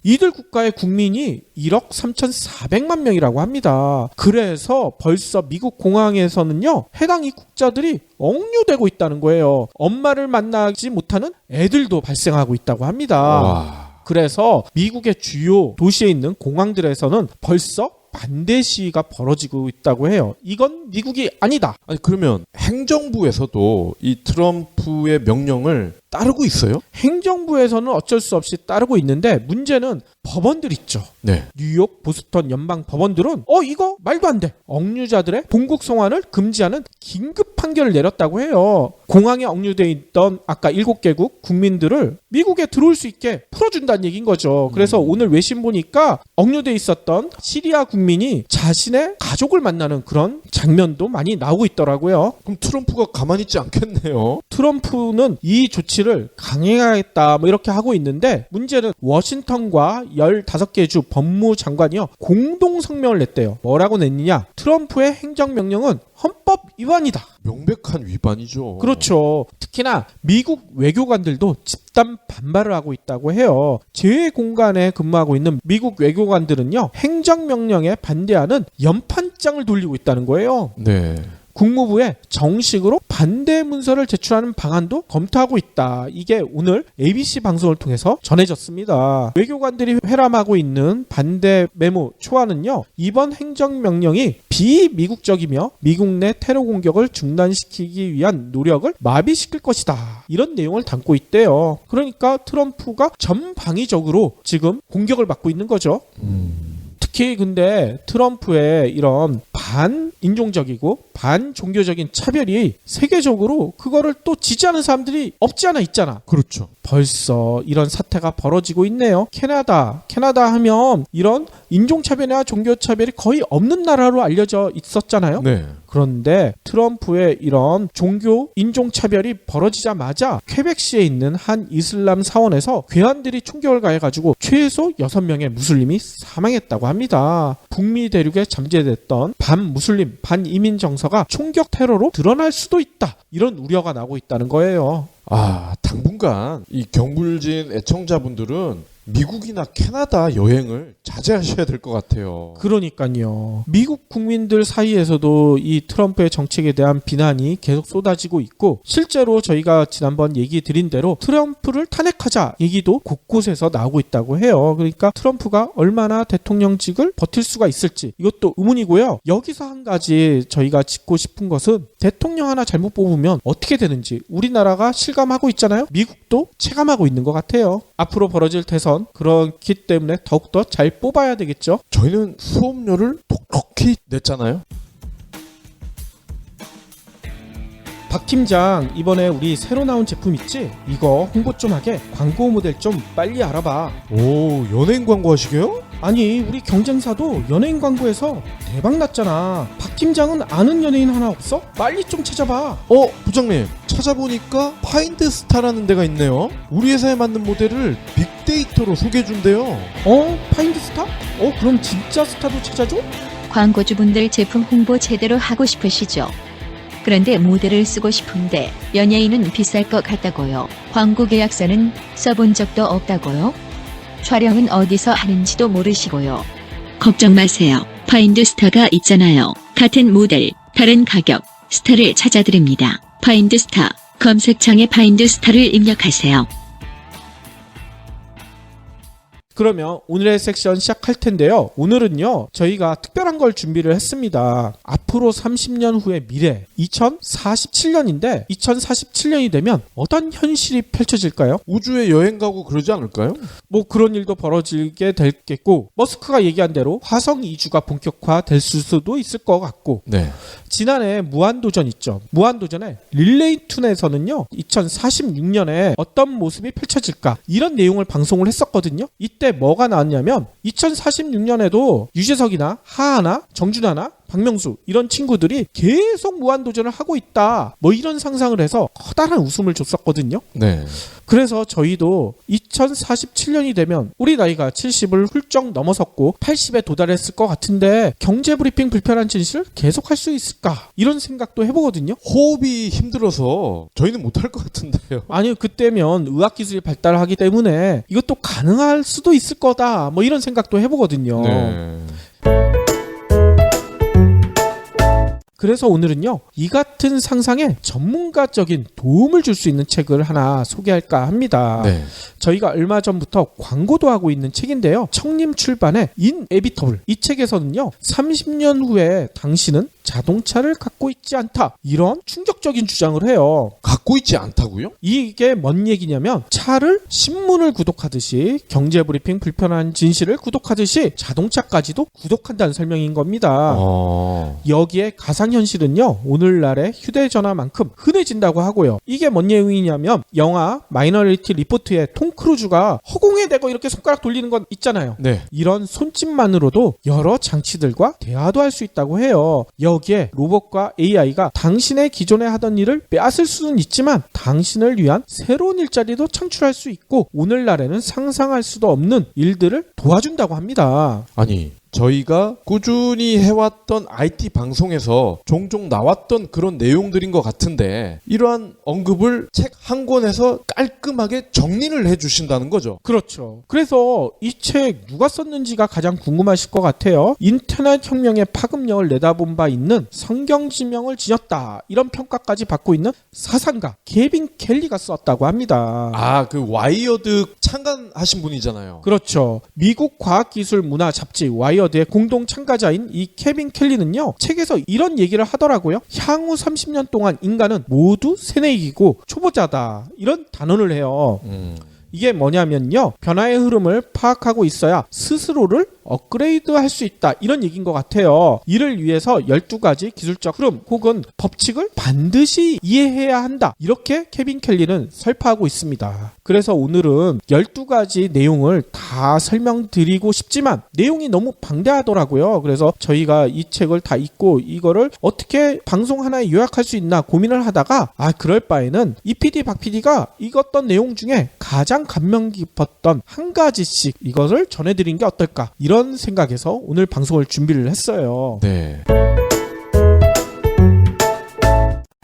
이들 국가의 국민이 1억 3,400만 명이라고 합니다. 그래서 벌써 미국 공항에서는요. 해당 입국자들이 억류되고 있다는 거예요. 엄마를 만나지 못하는 애들도 발생하고 있다고 합니다. 와. 그래서 미국의 주요 도시에 있는 공항들에서는 벌써 반대 시위가 벌어지고 있다고 해요. 이건 미국이 아니다. 아니 그러면 행정부에서도 이 트럼프의 명령을 따르고 있어요? 행정부에서는 어쩔 수 없이 따르고 있는데 문제는 법원들 있죠. 네. 뉴욕, 보스턴 연방 법원들은 이거 말도 안 돼. 억류자들의 본국 송환을 금지하는 긴급 판결을 내렸다고 해요. 공항에 억류돼 있던 아까 7개국 국민들을 미국에 들어올 수 있게 풀어준다는 얘기인 거죠. 그래서 오늘 외신 보니까 억류돼 있었던 시리아 국민이 자신의 가족을 만나는 그런 장면도 많이 나오고 있더라고요. 그럼 트럼프가 가만히 있지 않겠네요. 트럼프는 이 조치를 강행하겠다 뭐 이렇게 하고 있는데 문제는 워싱턴과 15개 주 법무장관이요 공동 성명을 냈대요. 뭐라고 냈느냐? 트럼프의 행정명령은 헌법 위반이다. 명백한 위반이죠. 그렇죠. 특히나 미국 외교관들도 집단 반발을 하고 있다고 해요. 제외 공간에 근무하고 있는 미국 외교관들은요 행정명령에 반대하는 연판장을 돌리고 있다는 거예요. 네. 국무부에 정식으로 반대 문서를 제출하는 방안도 검토하고 있다. 이게 오늘 ABC 방송을 통해서 전해졌습니다. 외교관들이 회람하고 있는 반대 메모 초안은요. 이번 행정명령이 비미국적이며 미국 내 테러 공격을 중단시키기 위한 노력을 마비시킬 것이다. 이런 내용을 담고 있대요. 그러니까 트럼프가 전방위적으로 지금 공격을 받고 있는 거죠. 특히 근데 트럼프의 이런 반인종적이고 반종교적인 차별이 세계적으로 그거를 또 지지하는 사람들이 없지 않아 있잖아. 그렇죠. 벌써 이런 사태가 벌어지고 있네요. 캐나다 하면 이런 인종차별이나 종교차별이 거의 없는 나라로 알려져 있었잖아요. 네. 그런데 트럼프의 이런 종교 인종차별이 벌어지자마자 퀘벡시에 있는 한 이슬람 사원에서 괴한들이 총격을 가해가지고 최소 6명의 무슬림이 사망했다고 합니다. 북미 대륙에 잠재됐던 반무슬림 반이민 정서가 총격 테러로 드러날 수도 있다. 이런 우려가 나오고 있다는 거예요. 당분간 이 경불진 애청자분들은 미국이나 캐나다 여행을 자제하셔야 될 것 같아요. 그러니까요. 미국 국민들 사이에서도 이 트럼프의 정책에 대한 비난이 계속 쏟아지고 있고 실제로 저희가 지난번 얘기 드린 대로 트럼프를 탄핵하자 얘기도 곳곳에서 나오고 있다고 해요. 그러니까 트럼프가 얼마나 대통령직을 버틸 수가 있을지 이것도 의문이고요. 여기서 한 가지 저희가 짚고 싶은 것은 대통령 하나 잘못 뽑으면 어떻게 되는지 우리나라가 실감하고 있잖아요. 미국도 체감하고 있는 것 같아요. 앞으로 벌어질 대선 그렇기 때문에 더욱더 잘 뽑아야 되겠죠. 저희는 수업료를 톡톡히 냈잖아요. 박 팀장 이번에 우리 새로 나온 제품 있지? 이거 홍보 좀 하게 광고 모델 좀 빨리 알아봐. 오, 연예인 광고 하시게요? 아니 우리 경쟁사도 연예인 광고에서 대박 났잖아. 박 팀장은 아는 연예인 하나 없어? 빨리 좀 찾아봐. 부장님 찾아보니까 파인드스타라는 데가 있네요. 우리 회사에 맞는 모델을 빅데이터로 소개해준대요. 파인드스타? 그럼 진짜 스타도 찾아줘? 광고주분들 제품 홍보 제대로 하고 싶으시죠? 그런데 모델을 쓰고 싶은데 연예인은 비쌀 것 같다고요. 광고 계약서는 써본 적도 없다고요? 촬영은 어디서 하는지도 모르시고요. 걱정 마세요. 파인드스타가 있잖아요. 같은 모델, 다른 가격, 스타를 찾아드립니다. 파인드스타, 검색창에 파인드스타를 입력하세요. 그러면 오늘의 섹션 시작할 텐데요. 오늘은요, 저희가 특별한 걸 준비를 했습니다. 앞으로 30년 후의 미래, 2047년인데 2047년이 되면 어떤 현실이 펼쳐질까요? 우주에 여행 가고 그러지 않을까요? 뭐 그런 일도 벌어지게 되겠고, 머스크가 얘기한 대로 화성 이주가 본격화될 수도 있을 것 같고, 네. 지난해 무한도전 있죠. 무한도전의 릴레이2에서는요, 2046년에 어떤 모습이 펼쳐질까, 이런 내용을 방송을 했었거든요. 이때 뭐가 나왔냐면 2046년에도 유재석이나 하하나 정준하나 박명수 이런 친구들이 계속 무한도전을 하고 있다, 뭐 이런 상상을 해서 커다란 웃음을 줬었거든요. 네. 그래서 저희도 2047년이 되면 우리 나이가 70을 훌쩍 넘어섰고 80에 도달했을 것 같은데 경제브리핑 불편한 진실 계속 할 수 있을까, 이런 생각도 해보거든요. 호흡이 힘들어서 저희는 못할 것 같은데요. 아니, 그때면 의학기술이 발달하기 때문에 이것도 가능할 수도 있을 거다, 뭐 이런 생각도 해보거든요. 네. 그래서 오늘은요, 이 같은 상상에 전문가적인 도움을 줄 수 있는 책을 하나 소개할까 합니다. 네. 저희가 얼마 전부터 광고도 하고 있는 책인데요. 청림 출판의 인에비터블. 이 책에서는요, 30년 후에 당신은 자동차를 갖고 있지 않다, 이런 충격적인 주장을 해요. 갖고 있지 않다고요? 이게 뭔 얘기냐면, 차를 신문을 구독하듯이, 경제브리핑 불편한 진실을 구독하듯이 자동차까지도 구독한다는 설명인 겁니다. 여기에 가상현실은요, 오늘날의 휴대전화만큼 흔해진다고 하고요. 이게 뭔 내용이냐면, 영화 마이너리티 리포트의 톰 크루즈가 허공에 대고 이렇게 손가락 돌리는 건 있잖아요. 네. 이런 손짓만으로도 여러 장치들과 대화도 할 수 있다고 해요. 여기에 로봇과 AI가 당신의 기존에 하던 일을 빼앗을 수는 있지만 당신을 위한 새로운 일자리도 창출할 수 있고, 오늘날에는 상상할 수도 없는 일들을 도와준다고 합니다. 아니, 저희가 꾸준히 해왔던 IT 방송에서 종종 나왔던 그런 내용들인 것 같은데, 이러한 언급을 책 한 권에서 깔끔하게 정리를 해주신다는 거죠. 그렇죠. 그래서 이 책 누가 썼는지가 가장 궁금하실 것 같아요. 인터넷 혁명의 파급력을 내다본 바 있는 성경지명을 지녔다, 이런 평가까지 받고 있는 사상가 케빈 켈리가 썼다고 합니다. 아, 그 와이어드 창간하신 분이잖아요. 그렇죠. 미국 과학기술문화 잡지 와이어드의 공동 참가자인 이 케빈 켈리는요, 책에서 이런 얘기를 하더라고요. 향후 30년 동안 인간은 모두 새내기고 초보자다, 이런 단언을 해요. 이게 뭐냐면요, 변화의 흐름을 파악하고 있어야 스스로를 업그레이드 할 수 있다, 이런 얘기인 것 같아요. 이를 위해서 12가지 기술적 흐름 혹은 법칙을 반드시 이해해야 한다, 이렇게 케빈 켈리는 설파하고 있습니다. 그래서 오늘은 12가지 내용을 다 설명드리고 싶지만 내용이 너무 방대하더라고요. 그래서 저희가 이 책을 다 읽고 이거를 어떻게 방송 하나에 요약할 수 있나 고민을 하다가, 그럴 바에는 이 PD 박 PD가 읽었던 내용 중에 가장 감명 깊었던 한 가지씩 이것을 전해드린 게 어떨까, 이런 생각에서 오늘 방송을 준비를 했어요. 네.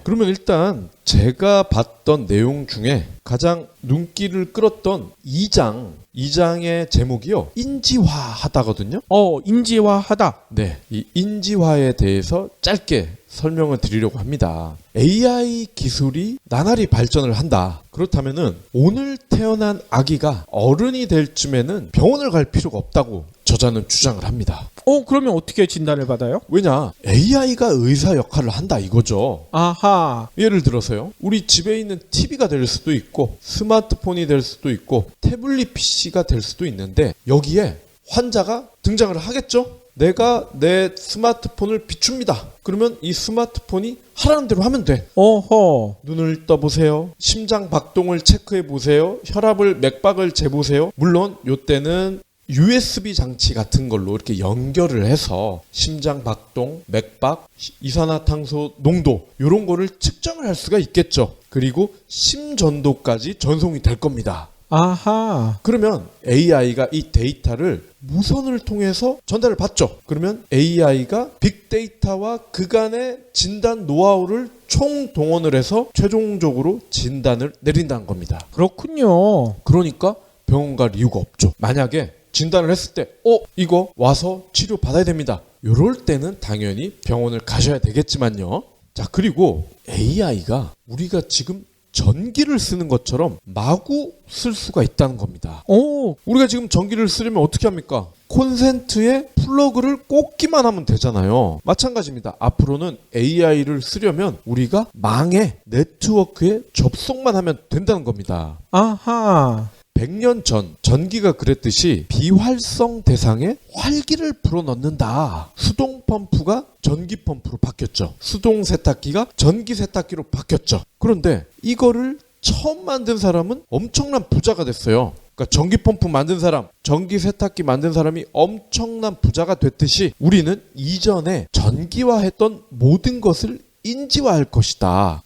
그러면 일단 제가 봤던 내용 중에 가장 눈길을 끌었던 2장의 제목이요, 인지화하다거든요. 인지화하다. 네, 이 인지화에 대해서 짧게 설명을 드리려고 합니다. AI 기술이 나날이 발전을 한다. 그렇다면은 오늘 태어난 아기가 어른이 될 쯤에는 병원을 갈 필요가 없다고 저자는 주장을 합니다. 그러면 어떻게 진단을 받아요? 왜냐? AI가 의사 역할을 한다 이거죠. 아하. 예를 들어서요, 우리 집에 있는 TV가 될 수도 있고 스마트폰이 될 수도 있고 태블릿 PC가 될 수도 있는데, 여기에 환자가 등장을 하겠죠? 내가 내 스마트폰을 비춥니다. 그러면 이 스마트폰이 하라는 대로 하면 돼. 어허. 눈을 떠보세요. 심장 박동을 체크해 보세요. 혈압을, 맥박을 재보세요. 물론 요때는 USB 장치 같은 걸로 이렇게 연결을 해서 심장 박동, 맥박, 이산화탄소 농도 이런 거를 측정을 할 수가 있겠죠. 그리고 심전도까지 전송이 될 겁니다. 아하. 그러면 AI가 이 데이터를 무선을 통해서 전달을 받죠. 그러면 AI가 빅데이터와 그간의 진단 노하우를 총동원을 해서 최종적으로 진단을 내린다는 겁니다. 그렇군요. 그러니까 병원 갈 이유가 없죠. 만약에 진단을 했을 때 이거 와서 치료 받아야 됩니다. 이럴 때는 당연히 병원을 가셔야 되겠지만요. 자, 그리고 AI가 우리가 지금 전기를 쓰는 것처럼 마구 쓸 수가 있다는 겁니다. 오, 우리가 지금 전기를 쓰려면 어떻게 합니까? 콘센트에 플러그를 꽂기만 하면 되잖아요. 마찬가지입니다. 앞으로는 AI를 쓰려면 우리가 망에 네트워크에 접속만 하면 된다는 겁니다. 아하. 100년 전 전기가 그랬듯이 비활성 대상에 활기를 불어넣는다. 수동 펌프가 전기 펌프로 바뀌었죠. 수동 세탁기가 전기 세탁기로 바뀌었죠. 그런데 이거를 처음 만든 사람은 엄청난 부자가 됐어요. 그러니까 전기 펌프 만든 사람, 전기 세탁기 만든 사람이 엄청난 부자가 됐듯이 우리는 이전에 전기화했던 모든 것을 인지화할 것이다.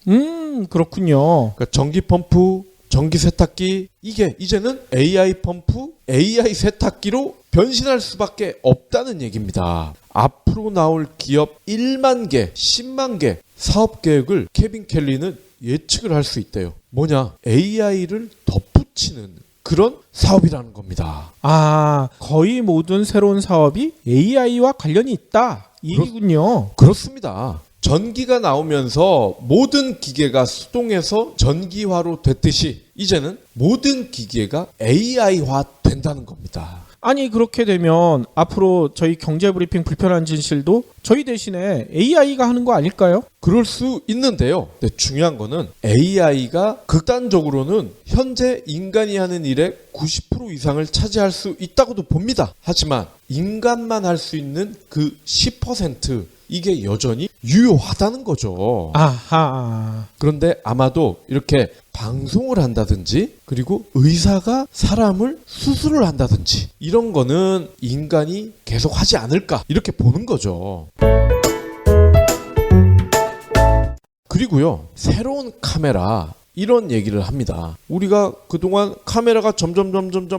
그렇군요. 그러니까 전기 펌프, 전기 세탁기, 이게 이제는 AI 펌프, AI 세탁기로 변신할 수밖에 없다는 얘기입니다. 앞으로 나올 기업 1만 개, 10만 개 사업 계획을 케빈 켈리는 예측을 할 수 있대요. 뭐냐? AI를 덧붙이는 그런 사업이라는 겁니다. 아, 거의 모든 새로운 사업이 AI와 관련이 있다. 이 얘기군요. 그렇습니다. 전기가 나오면서 모든 기계가 수동에서 전기화로 됐듯이 이제는 모든 기계가 AI화 된다는 겁니다. 아니, 그렇게 되면 앞으로 저희 경제브리핑 불편한 진실도 저희 대신에 AI가 하는 거 아닐까요? 그럴 수 있는데요. 근데 중요한 거는 AI가 극단적으로는 현재 인간이 하는 일의 90% 이상을 차지할 수 있다고도 봅니다. 하지만 인간만 할 수 있는 그 10% 이게 여전히 유효하다는 거죠. 아하. 그런데 아마도 이렇게 방송을 한다든지 그리고 의사가 사람을 수술을 한다든지 이런 거는 인간이 계속 하지 않을까 이렇게 보는 거죠. 그리고요, 새로운 카메라 이런 얘기를 합니다. 우리가 그동안 카메라가 점점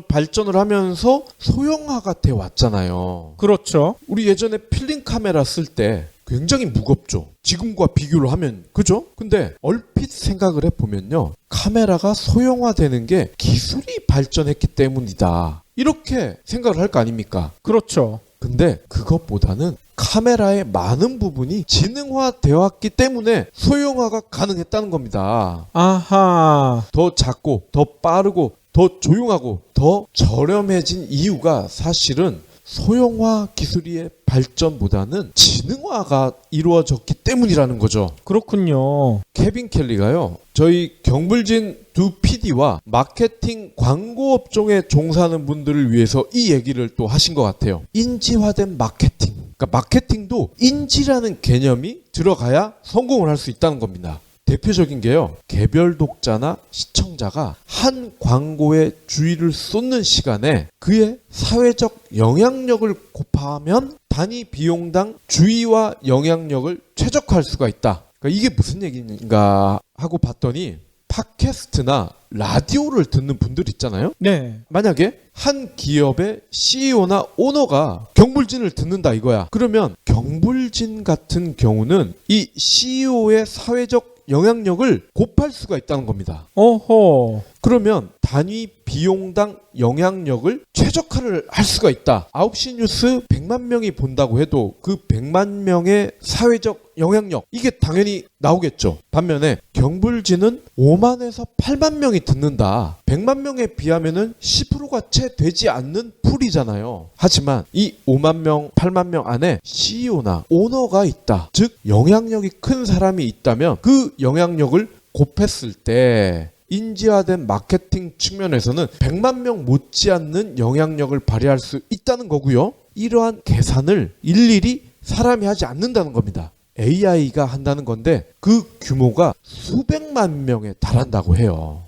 발전을 하면서 소형화가 돼 왔잖아요. 그렇죠. 우리 예전에 필름 카메라 쓸 때 굉장히 무겁죠. 지금과 비교를 하면, 그죠? 근데 얼핏 생각을 해보면요, 카메라가 소형화되는 게 기술이 발전했기 때문이다. 이렇게 생각을 할 거 아닙니까? 그렇죠. 근데 그것보다는 카메라의 많은 부분이 지능화되어 왔기 때문에 소형화가 가능했다는 겁니다. 아하. 더 작고 더 빠르고 더 조용하고 더 저렴해진 이유가 사실은 소형화 기술의 발전보다는 지능화가 이루어졌기 때문이라는 거죠. 그렇군요. 케빈 켈리가요, 저희 경불진 두 PD와 마케팅 광고 업종에 종사하는 분들을 위해서 이 얘기를 또 하신 것 같아요. 인지화된 마케팅. 그러니까 마케팅도 인지라는 개념이 들어가야 성공을 할 수 있다는 겁니다. 대표적인 게요, 개별 독자나 시청자가 한 광고에 주의를 쏟는 시간에 그의 사회적 영향력을 곱하면 단위 비용당 주의와 영향력을 최적화할 수가 있다. 그러니까 이게 무슨 얘기인가 하고 봤더니 팟캐스트나 라디오를 듣는 분들 있잖아요. 네. 만약에 한 기업의 CEO나 오너가 경불진을 듣는다 이거야. 그러면 경불진 같은 경우는 이 CEO의 사회적 영향력을 곱할 수가 있다는 겁니다. 오호. 그러면 단위 비용당 영향력을 최적화를 할 수가 있다. 9시 뉴스 100만 명이 본다고 해도 그 100만 명의 사회적 영향력, 이게 당연히 나오겠죠. 반면에 경불진은 5만에서 8만 명이 듣는다. 100만 명에 비하면은 10%가 채 되지 않는 풀이잖아요. 하지만 이 5만 명, 8만 명 안에 CEO나 오너가 있다. 즉 영향력이 큰 사람이 있다면 그 영향력을 곱했을 때 인지화된 마케팅 측면에서는 100만 명 못지않는 영향력을 발휘할 수 있다는 거고요. 이러한 계산을 일일이 사람이 하지 않는다는 겁니다. AI가 한다는 건데 그 규모가 수백만 명에 달한다고 해요.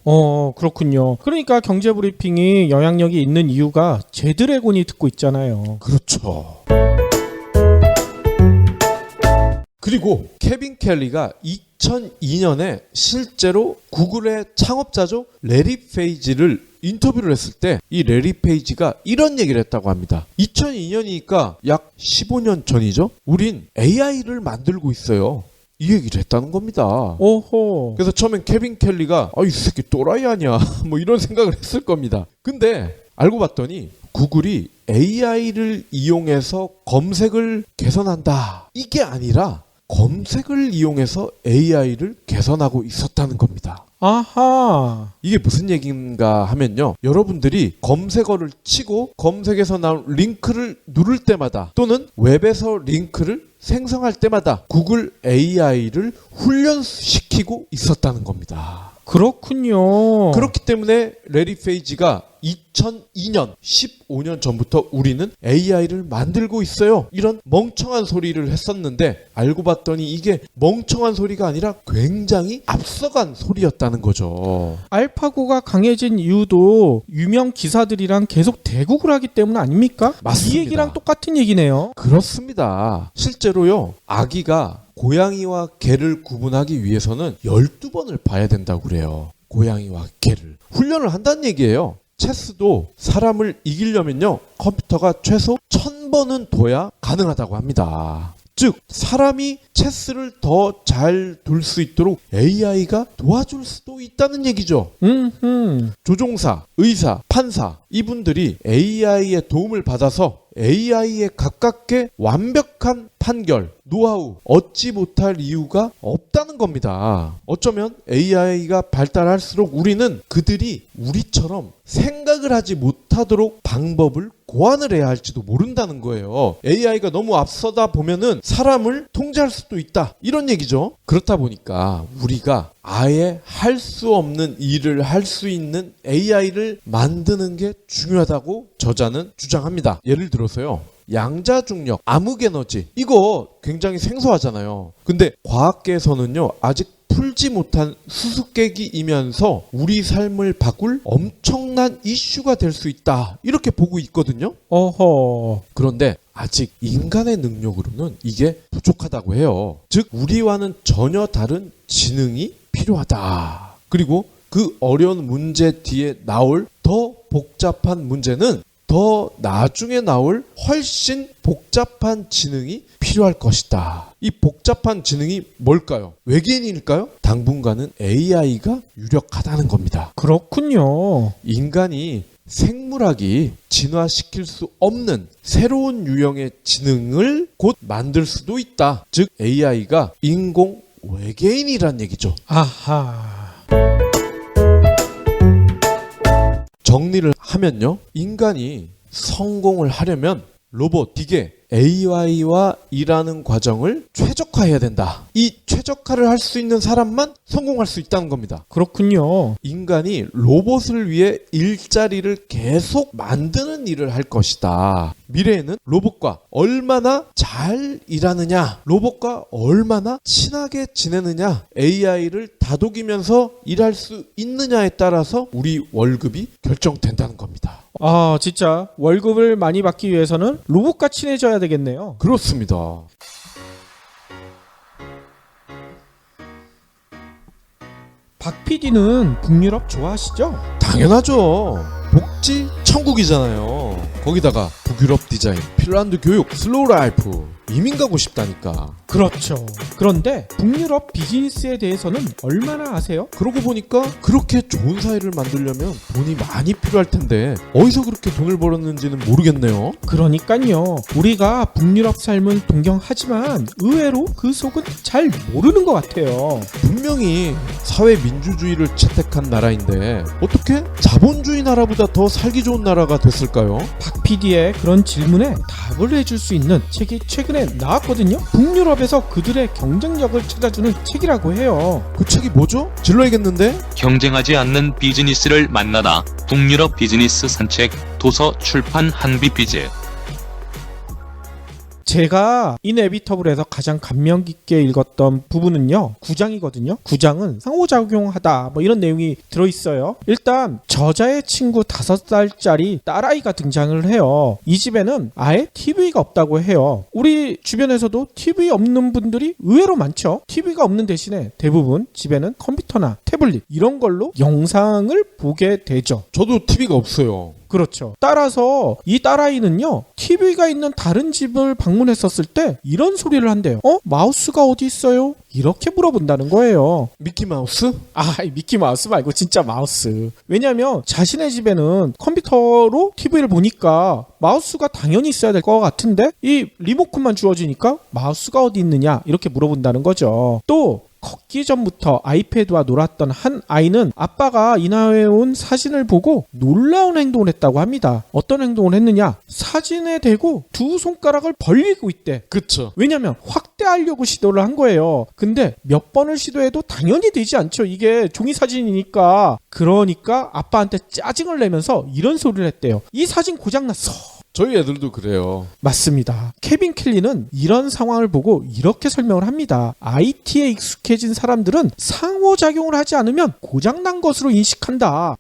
그렇군요. 그러니까 경제브리핑이 영향력이 있는 이유가 제드래곤이 듣고 있잖아요. 그렇죠. 그리고 케빈 켈리가 2002년에 실제로 구글의 창업자죠, 레리 페이지를 인터뷰를 했을 때 이 레리 페이지가 이런 얘기를 했다고 합니다. 2002년이니까 약 15년 전이죠. 우린 AI를 만들고 있어요. 이 얘기를 했다는 겁니다. 오호. 그래서 처음엔 케빈 켈리가 이 새끼 또라이 아니야 뭐 이런 생각을 했을 겁니다. 근데 알고 봤더니 구글이 AI를 이용해서 검색을 개선한다, 이게 아니라 검색을 이용해서 AI를 개선하고 있었다는 겁니다. 아하. 이게 무슨 얘기인가 하면요. 여러분들이 검색어를 치고 검색에서 나온 링크를 누를 때마다 또는 웹에서 링크를 생성할 때마다 구글 AI를 훈련시키고 있었다는 겁니다. 그렇군요. 그렇기 때문에 레리 페이지가 2002년, 15년 전부터 우리는 AI를 만들고 있어요. 이런 멍청한 소리를 했었는데 알고 봤더니 이게 멍청한 소리가 아니라 굉장히 앞서간 소리였다는 거죠. 알파고가 강해진 이유도 유명 기사들이랑 계속 대국을 하기 때문 아닙니까? 맞습니다. 이 얘기랑 똑같은 얘기네요. 그렇습니다. 실제로요. 아기가 고양이와 개를 구분하기 위해서는 12번을 봐야 된다고 그래요. 고양이와 개를. 훈련을 한다는 얘기예요. 체스도 사람을 이기려면요. 컴퓨터가 최소 1000번은 둬야 가능하다고 합니다. 즉 사람이 체스를 더 잘 둘 수 있도록 AI가 도와줄 수도 있다는 얘기죠. 조종사, 의사, 판사 이분들이 AI의 도움을 받아서 AI에 가깝게 완벽한 판결, 노하우 얻지 못할 이유가 없다는 겁니다. 어쩌면 AI가 발달할수록 우리는 그들이 우리처럼 생각을 하지 못하도록 방법을 고안을 해야 할지도 모른다는 거예요. AI가 너무 앞서다 보면은 사람을 통제할 수도 있다. 이런 얘기죠. 그렇다 보니까 우리가 아예 할 수 없는 일을 할 수 있는 AI를 만드는 게 중요하다고 저자는 주장합니다. 예를 들어서요. 양자중력, 암흑에너지 이거 굉장히 생소하잖아요. 근데 과학계에서는요. 아직 풀지 못한 수수께끼이면서 우리 삶을 바꿀 엄청난 이슈가 될 수 있다. 이렇게 보고 있거든요. 어허. 그런데 아직 인간의 능력으로는 이게 부족하다고 해요. 즉 우리와는 전혀 다른 지능이 필요하다. 그리고 그 어려운 문제 뒤에 나올 더 복잡한 문제는 더 나중에 나올 훨씬 복잡한 지능이 필요할 것이다. 이 복잡한 지능이 뭘까요? 외계인일까요? 당분간은 AI가 유력하다는 겁니다. 그렇군요. 인간이 생물학이 진화시킬 수 없는 새로운 유형의 지능을 곧 만들 수도 있다. 즉 AI가 인공 외계인이란 얘기죠. 아하. 정리를 하면요. 인간이 성공을 하려면 로봇, 기계, AI와 일하는 과정을 최적화해야 된다. 이 최적화를 할 수 있는 사람만 성공할 수 있다는 겁니다. 그렇군요. 인간이 로봇을 위해 일자리를 계속 만드는 일을 할 것이다. 미래에는 로봇과 얼마나 잘 일하느냐, 로봇과 얼마나 친하게 지내느냐, AI를 다독이면서 일할 수 있느냐에 따라서 우리 월급이 결정된다는 겁니다. 아, 진짜 월급을 많이 받기 위해서는 로봇과 친해져야 되겠네요. 그렇습니다. 박 PD는 북유럽 좋아하시죠? 당연하죠. 복지 천국이잖아요. 거기다가 북유럽 디자인, 핀란드 교육, 슬로우 라이프, 이민 가고 싶다니까. 그렇죠. 그런데 북유럽 비즈니스에 대해서는 얼마나 아세요? 그러고 보니까 그렇게 좋은 사회를 만들려면 돈이 많이 필요할 텐데 어디서 그렇게 돈을 벌었는지는 모르겠네요. 그러니까요. 우리가 북유럽 삶을 동경하지만 의외로 그 속은 잘 모르는 것 같아요. 분명히 사회 민주주의를 채택한 나라인데 어떻게 자본주의 나라보다 더 살기 좋은 나라가 됐을까요? 박 PD의 그런 질문에 답을 해줄 수 있는 책이 최근에 나왔거든요. 북유럽에서 그들의 경쟁력을 찾아주는 책이라고 해요. 그 책이 뭐죠? 질러야겠는데? 경쟁하지 않는 비즈니스를 만나다. 북유럽 비즈니스 산책. 도서 출판 한비비즈. 제가 이네비터블에서 가장 감명 깊게 읽었던 부분은요 9장이거든요. 9장은 상호작용하다 뭐 이런 내용이 들어있어요. 일단 저자의 친구 5살짜리 딸아이가 등장을 해요. 이 집에는 아예 TV가 없다고 해요. 우리 주변에서도 TV 없는 분들이 의외로 많죠. TV가 없는 대신에 대부분 집에는 컴퓨터나 태블릿 이런 걸로 영상을 보게 되죠. 저도 TV가 없어요. 그렇죠. 따라서 이 딸아이는요, TV가 있는 다른 집을 방문했었을 때 이런 소리를 한대요. 마우스가 어디 있어요? 이렇게 물어본다는 거예요. 미키마우스? 미키 마우스 말고 진짜 마우스. 왜냐하면 자신의 집에는 컴퓨터로 TV를 보니까 마우스가 당연히 있어야 될 것 같은데 이 리모컨만 주어지니까 마우스가 어디 있느냐 이렇게 물어본다는 거죠. 또 걷기 전부터 아이패드와 놀았던 한 아이는 아빠가 인화해온 사진을 보고 놀라운 행동을 했다고 합니다. 어떤 행동을 했느냐? 사진에 대고 두 손가락을 벌리고 있대. 그쵸. 왜냐면 확대하려고 시도를 한 거예요. 근데 몇 번을 시도해도 당연히 되지 않죠. 이게 종이 사진이니까. 그러니까 아빠한테 짜증을 내면서 이런 소리를 했대요. 이 사진 고장났어. 저희 애들도 그래요. 맞습니다. 케빈 켈리는 이런 상황을 보고 이렇게 설명을 합니다. IT에 익숙해진 사람들은 상호작용을 하지 않으면 고장난 것으로 인식한다.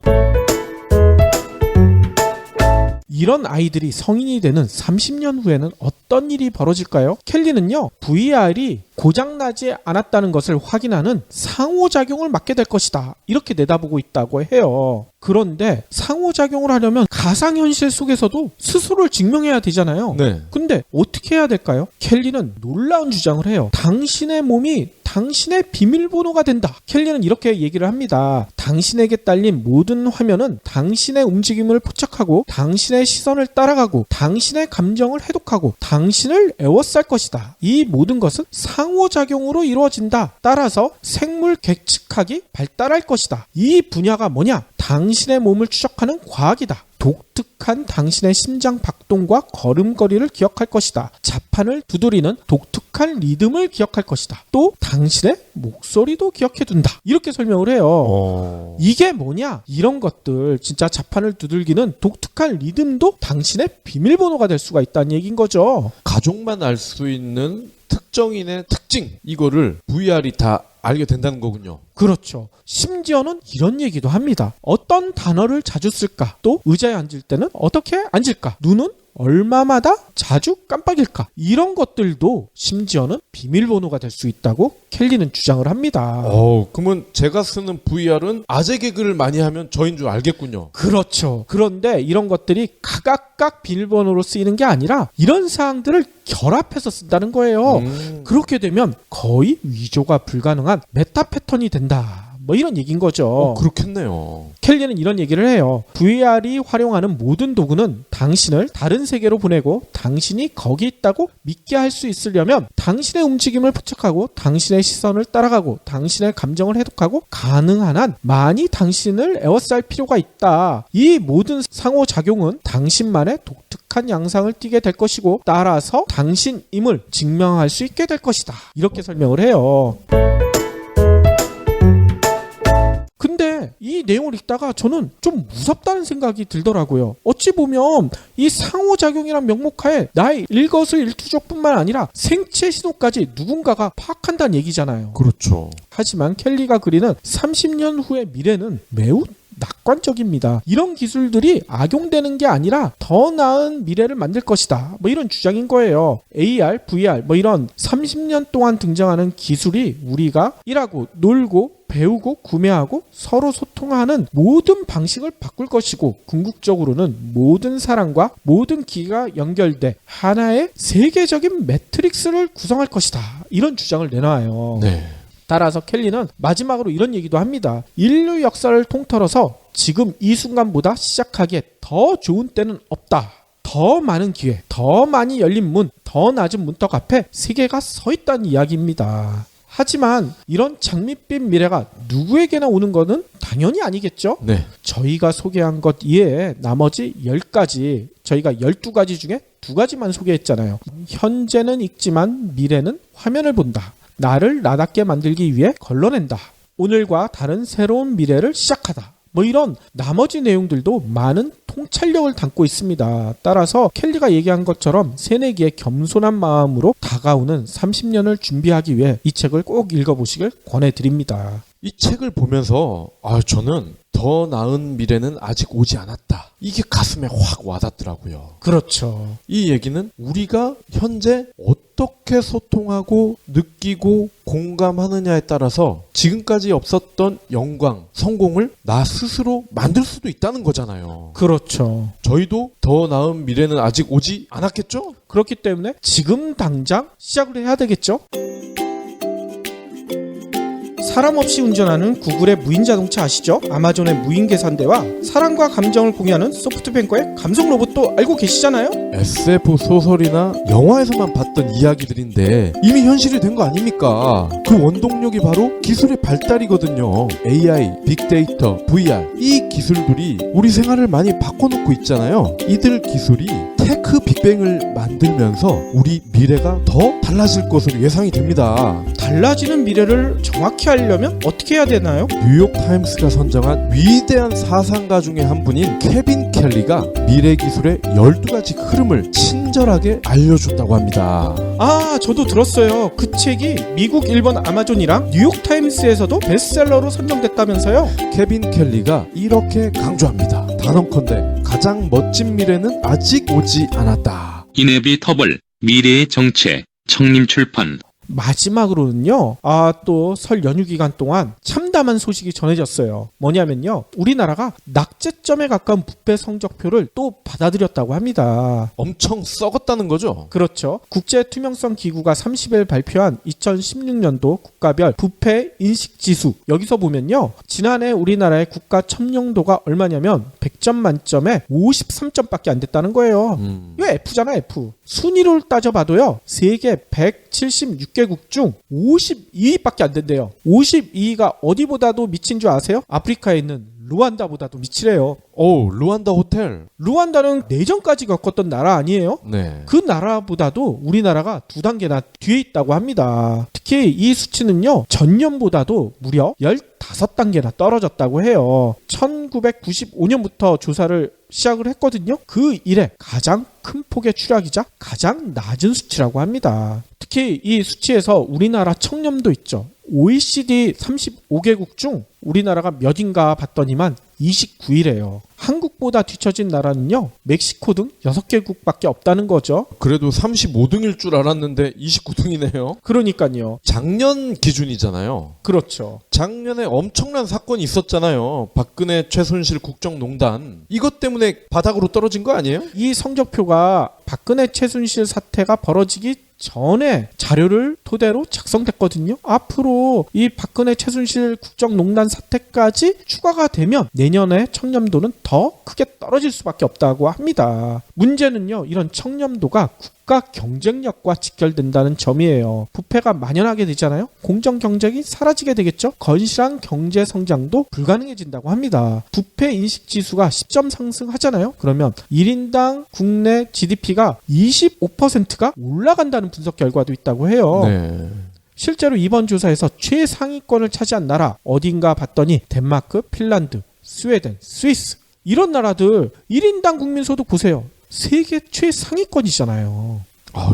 이런 아이들이 성인이 되는 30년 후에는 어떤 일이 벌어질까요? 켈리는요, VR이 고장나지 않았다는 것을 확인하는 상호작용을 맡게 될 것이다. 이렇게 내다보고 있다고 해요. 그런데 상호작용을 하려면 가상현실 속에서도 스스로를 증명해야 되잖아요. 네. 근데 어떻게 해야 될까요? 켈리는 놀라운 주장을 해요. 당신의 몸이 당신의 비밀번호가 된다. 켈리는 이렇게 얘기를 합니다. 당신에게 딸린 모든 화면은 당신의 움직임을 포착하고 당신의 시선을 따라가고 당신의 감정을 해독하고 당신을 에워쌀 것이다. 이 모든 것은 상호작용으로 이루어진다. 따라서 생물 계측학이 발달할 것이다. 이 분야가 뭐냐? 당신의 몸을 추적하는 과학이다. 독특한 당신의 심장 박동과 걸음걸이를 기억할 것이다. 자판을 두드리는 독특한 리듬을 기억할 것이다. 또 당신의 목소리도 기억해둔다. 이렇게 설명을 해요. 이게 뭐냐? 이런 것들, 진짜 자판을 두들기는 독특한 리듬도 당신의 비밀번호가 될 수가 있다는 얘기인 거죠. 가족만 알 수 있는 특정인의 특징, 이거를 VR이 다 알게 된다는 거군요. 그렇죠. 심지어는 이런 얘기도 합니다. 어떤 단어를 자주 쓸까? 또 의자에 앉을 때는 어떻게 앉을까? 눈은 얼마마다 자주 깜빡일까? 이런 것들도 심지어는 비밀번호가 될 수 있다고 켈리는 주장을 합니다. 그러면 제가 쓰는 VR은 아재 개그를 많이 하면 저인 줄 알겠군요. 그렇죠. 그런데 이런 것들이 각각 비밀번호로 쓰이는 게 아니라 이런 사항들을 결합해서 쓴다는 거예요. 그렇게 되면 거의 위조가 불가능한 메타 패턴이 된다. 뭐 이런 얘기인 거죠. 그렇겠네요. 켈리는 이런 얘기를 해요. VR이 활용하는 모든 도구는 당신을 다른 세계로 보내고 당신이 거기 있다고 믿게 할 수 있으려면 당신의 움직임을 포착하고 당신의 시선을 따라가고 당신의 감정을 해독하고 가능한 한 많이 당신을 에워쌀 필요가 있다. 이 모든 상호작용은 당신만의 독특한 양상을 띠게 될 것이고 따라서 당신임을 증명할 수 있게 될 것이다. 이렇게 설명을 해요. 근데 이 내용을 읽다가 저는 좀 무섭다는 생각이 들더라고요. 어찌 보면 이 상호작용이란 명목하에 나의 일거수일투족뿐만 아니라 생체 신호까지 누군가가 파악한다는 얘기잖아요. 그렇죠. 하지만 켈리가 그리는 30년 후의 미래는 매우 낙관적입니다. 이런 기술들이 악용되는 게 아니라 더 나은 미래를 만들 것이다. 뭐 이런 주장인 거예요. AR, VR 뭐 이런 30년 동안 등장하는 기술이 우리가 일하고 놀고 배우고 구매하고 서로 소통하는 모든 방식을 바꿀 것이고 궁극적으로는 모든 사람과 모든 기기가 연결돼 하나의 세계적인 매트릭스를 구성할 것이다. 이런 주장을 내놔요. 네. 따라서 켈리는 마지막으로 이런 얘기도 합니다. 인류 역사를 통틀어서 지금 이 순간보다 시작하기에 더 좋은 때는 없다. 더 많은 기회, 더 많이 열린 문, 더 낮은 문턱 앞에 세계가 서 있다는 이야기입니다. 하지만 이런 장밋빛 미래가 누구에게나 오는 것은 당연히 아니겠죠? 네. 저희가 소개한 것 이외에 나머지 10가지, 저희가 12가지 중에 2가지만 소개했잖아요. 현재는 읽지만 미래는 화면을 본다. 나를 나답게 만들기 위해 걸러낸다. 오늘과 다른 새로운 미래를 시작하다. 뭐 이런 나머지 내용들도 많은 통찰력을 담고 있습니다. 따라서 켈리가 얘기한 것처럼 새내기의 겸손한 마음으로 다가오는 30년을 준비하기 위해 이 책을 꼭 읽어보시길 권해드립니다. 이 책을 보면서 저는 더 나은 미래는 아직 오지 않았다. 이게 가슴에 확 와닿더라고요. 그렇죠. 이 얘기는 우리가 현재 어떻게 소통하고 느끼고 공감하느냐에 따라서 지금까지 없었던 영광, 성공을 나 스스로 만들 수도 있다는 거잖아요. 그렇죠. 저희도 더 나은 미래는 아직 오지 않았겠죠? 그렇기 때문에 지금 당장 시작을 해야 되겠죠? 사람 없이 운전하는 구글의 무인 자동차 아시죠? 아마존의 무인 계산대와 사랑과 감정을 공유하는 소프트뱅크의 감성 로봇도 알고 계시잖아요? SF 소설이나 영화에서만 봤던 이야기들인데 이미 현실이 된 거 아닙니까? 그 원동력이 바로 기술의 발달이거든요. AI, 빅데이터, VR 이 기술들이 우리 생활을 많이 바꿔놓고 있잖아요. 이들 기술이 테크 빅뱅을 만들면서 우리 미래가 더 달라질 것으로 예상이 됩니다. 달라지는 미래를 정확히 알려면 어떻게 해야 되나요? 뉴욕타임스가 선정한 위대한 사상가 중에 한 분인 케빈 켈리가 미래 기술의 12가지 흐름을 친절하게 알려줬다고 합니다. 아, 저도 들었어요. 그 책이 미국, 일본 아마존이랑 뉴욕타임스에서도 베스트셀러로 선정됐다면서요? 케빈 켈리가 이렇게 강조합니다. 단언컨대 가장 멋진 미래는 아직 오지 않았다. 이네비터블 미래의 정체 청림 출판. 마지막으로는요, 또 설 연휴 기간 동안 참담한 소식이 전해졌어요. 뭐냐면요, 우리나라가 낙제점에 가까운 부패 성적표를 또 받아들였다고 합니다. 엄청 썩었다는 거죠? 그렇죠. 국제투명성기구가 30일 발표한 2016년도 국가별 부패 인식지수, 여기서 보면요, 지난해 우리나라의 국가 첨령도가 얼마냐면 100점 만점에 53점밖에 안 됐다는 거예요. 이거 F잖아, F. 순위를 따져봐도요, 세계 176개국 중 52위밖에 안 된대요. 52위가 어디보다도 미친 줄 아세요? 아프리카에 있는 루안다보다도 미치래요. 오, 루안다 호텔. 루안다는 내전까지 겪었던 나라 아니에요? 네. 그 나라보다도 우리나라가 2단계나 뒤에 있다고 합니다. 특히 이 수치는요, 전년보다도 무려 15단계나 떨어졌다고 해요. 1995년부터 조사를 시작을 했거든요. 그 이래 가장 큰 폭의 추락이자 가장 낮은 수치라고 합니다. 특히 이 수치에서 우리나라 청렴도 있죠. OECD 35개국 중 우리나라가 몇인가 봤더니만 29위래요. 한국보다 뒤처진 나라는요, 멕시코 등 6개국밖에 없다는 거죠. 그래도 35등일 줄 알았는데 29등이네요. 그러니까요. 작년 기준이잖아요. 그렇죠. 작년에 엄청난 사건이 있었잖아요. 박근혜 최순실 국정농단. 이것 때문에 바닥으로 떨어진 거 아니에요? 이 성적표가 박근혜 최순실 사태가 벌어지기 전에 자료를 토대로 작성됐거든요. 앞으로 이 박근혜 최순실 국정농단 사태까지 추가가 되면 내년에 청렴도는 더 크게 떨어질 수밖에 없다고 합니다. 문제는요, 이런 청렴도가 국가 경쟁력과 직결된다는 점이에요. 부패가 만연하게 되잖아요. 공정 경쟁이 사라지게 되겠죠. 건실한 경제 성장도 불가능해진다고 합니다. 부패 인식 지수가 10점 상승하잖아요. 그러면 1인당 국내 GDP가 25%가 올라간다는 분석 결과도 있다고 해요. 네. 실제로 이번 조사에서 최상위권을 차지한 나라 어딘가 봤더니 덴마크, 핀란드, 스웨덴, 스위스 이런 나라들 1인당 국민소득 보세요. 세계 최상위권이잖아요.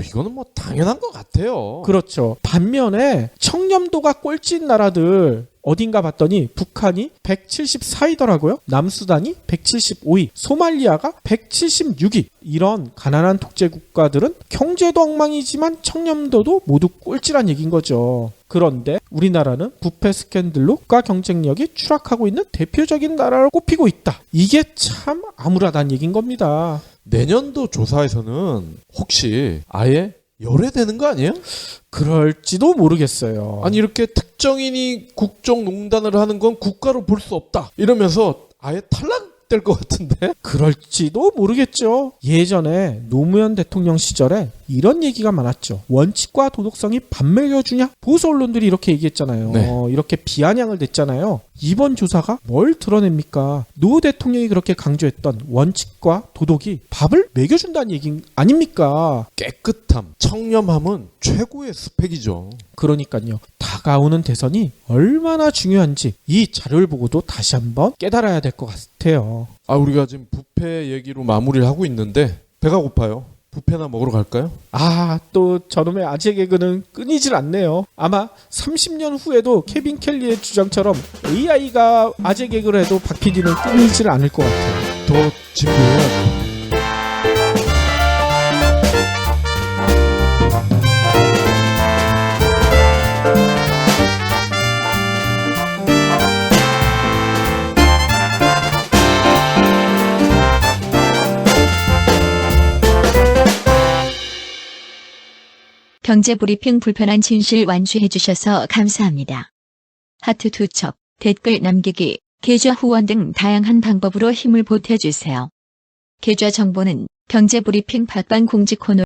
이거는 뭐 당연한 것 같아요. 그렇죠. 반면에 청렴도가 꼴찌인 나라들 어딘가 봤더니 북한이 174위더라고요. 남수단이 175위, 소말리아가 176위. 이런 가난한 독재 국가들은 경제도 엉망이지만 청렴도도 모두 꼴찌란 얘기인 거죠. 그런데 우리나라는 부패 스캔들로 국가 경쟁력이 추락하고 있는 대표적인 나라로 꼽히고 있다. 이게 참 암울하다는 얘기인 겁니다. 내년도 조사에서는 혹시 아예 열애되는 거 아니에요? 그럴지도 모르겠어요. 아니 이렇게 특정인이 국정농단을 하는 건 국가로 볼 수 없다 이러면서 아예 탈락될 것 같은데? 그럴지도 모르겠죠. 예전에 노무현 대통령 시절에 이런 얘기가 많았죠. 원칙과 도덕성이 반매겨주냐? 보수 언론들이 이렇게 얘기했잖아요. 네. 이렇게 비아냥을 냈잖아요. 이번 조사가 뭘 드러냅니까? 노 대통령이 그렇게 강조했던 원칙과 도덕이 밥을 먹여준다는 얘기 아닙니까? 깨끗함, 청렴함은 최고의 스펙이죠. 그러니까요. 다가오는 대선이 얼마나 중요한지 이 자료를 보고도 다시 한번 깨달아야 될 것 같아요. 우리가 지금 부패 얘기로 마무리를 하고 있는데 배가 고파요. 뷔페나 먹으러 갈까요? 아, 또 저놈의 아재 개그는 끊이질 않네요. 아마 30년 후에도 케빈 켈리의 주장처럼 AI가 아재 개그를 해도 박 PD는 끊이질 않을 것 같아요. 더 진부해야죠. 경제 브리핑 불편한 진실 완주해 주셔서 감사합니다. 하트 2첩, 댓글 남기기, 계좌 후원 등 다양한 방법으로 힘을 보태주세요. 계좌 정보는 경제 브리핑 팟빵 공지 코너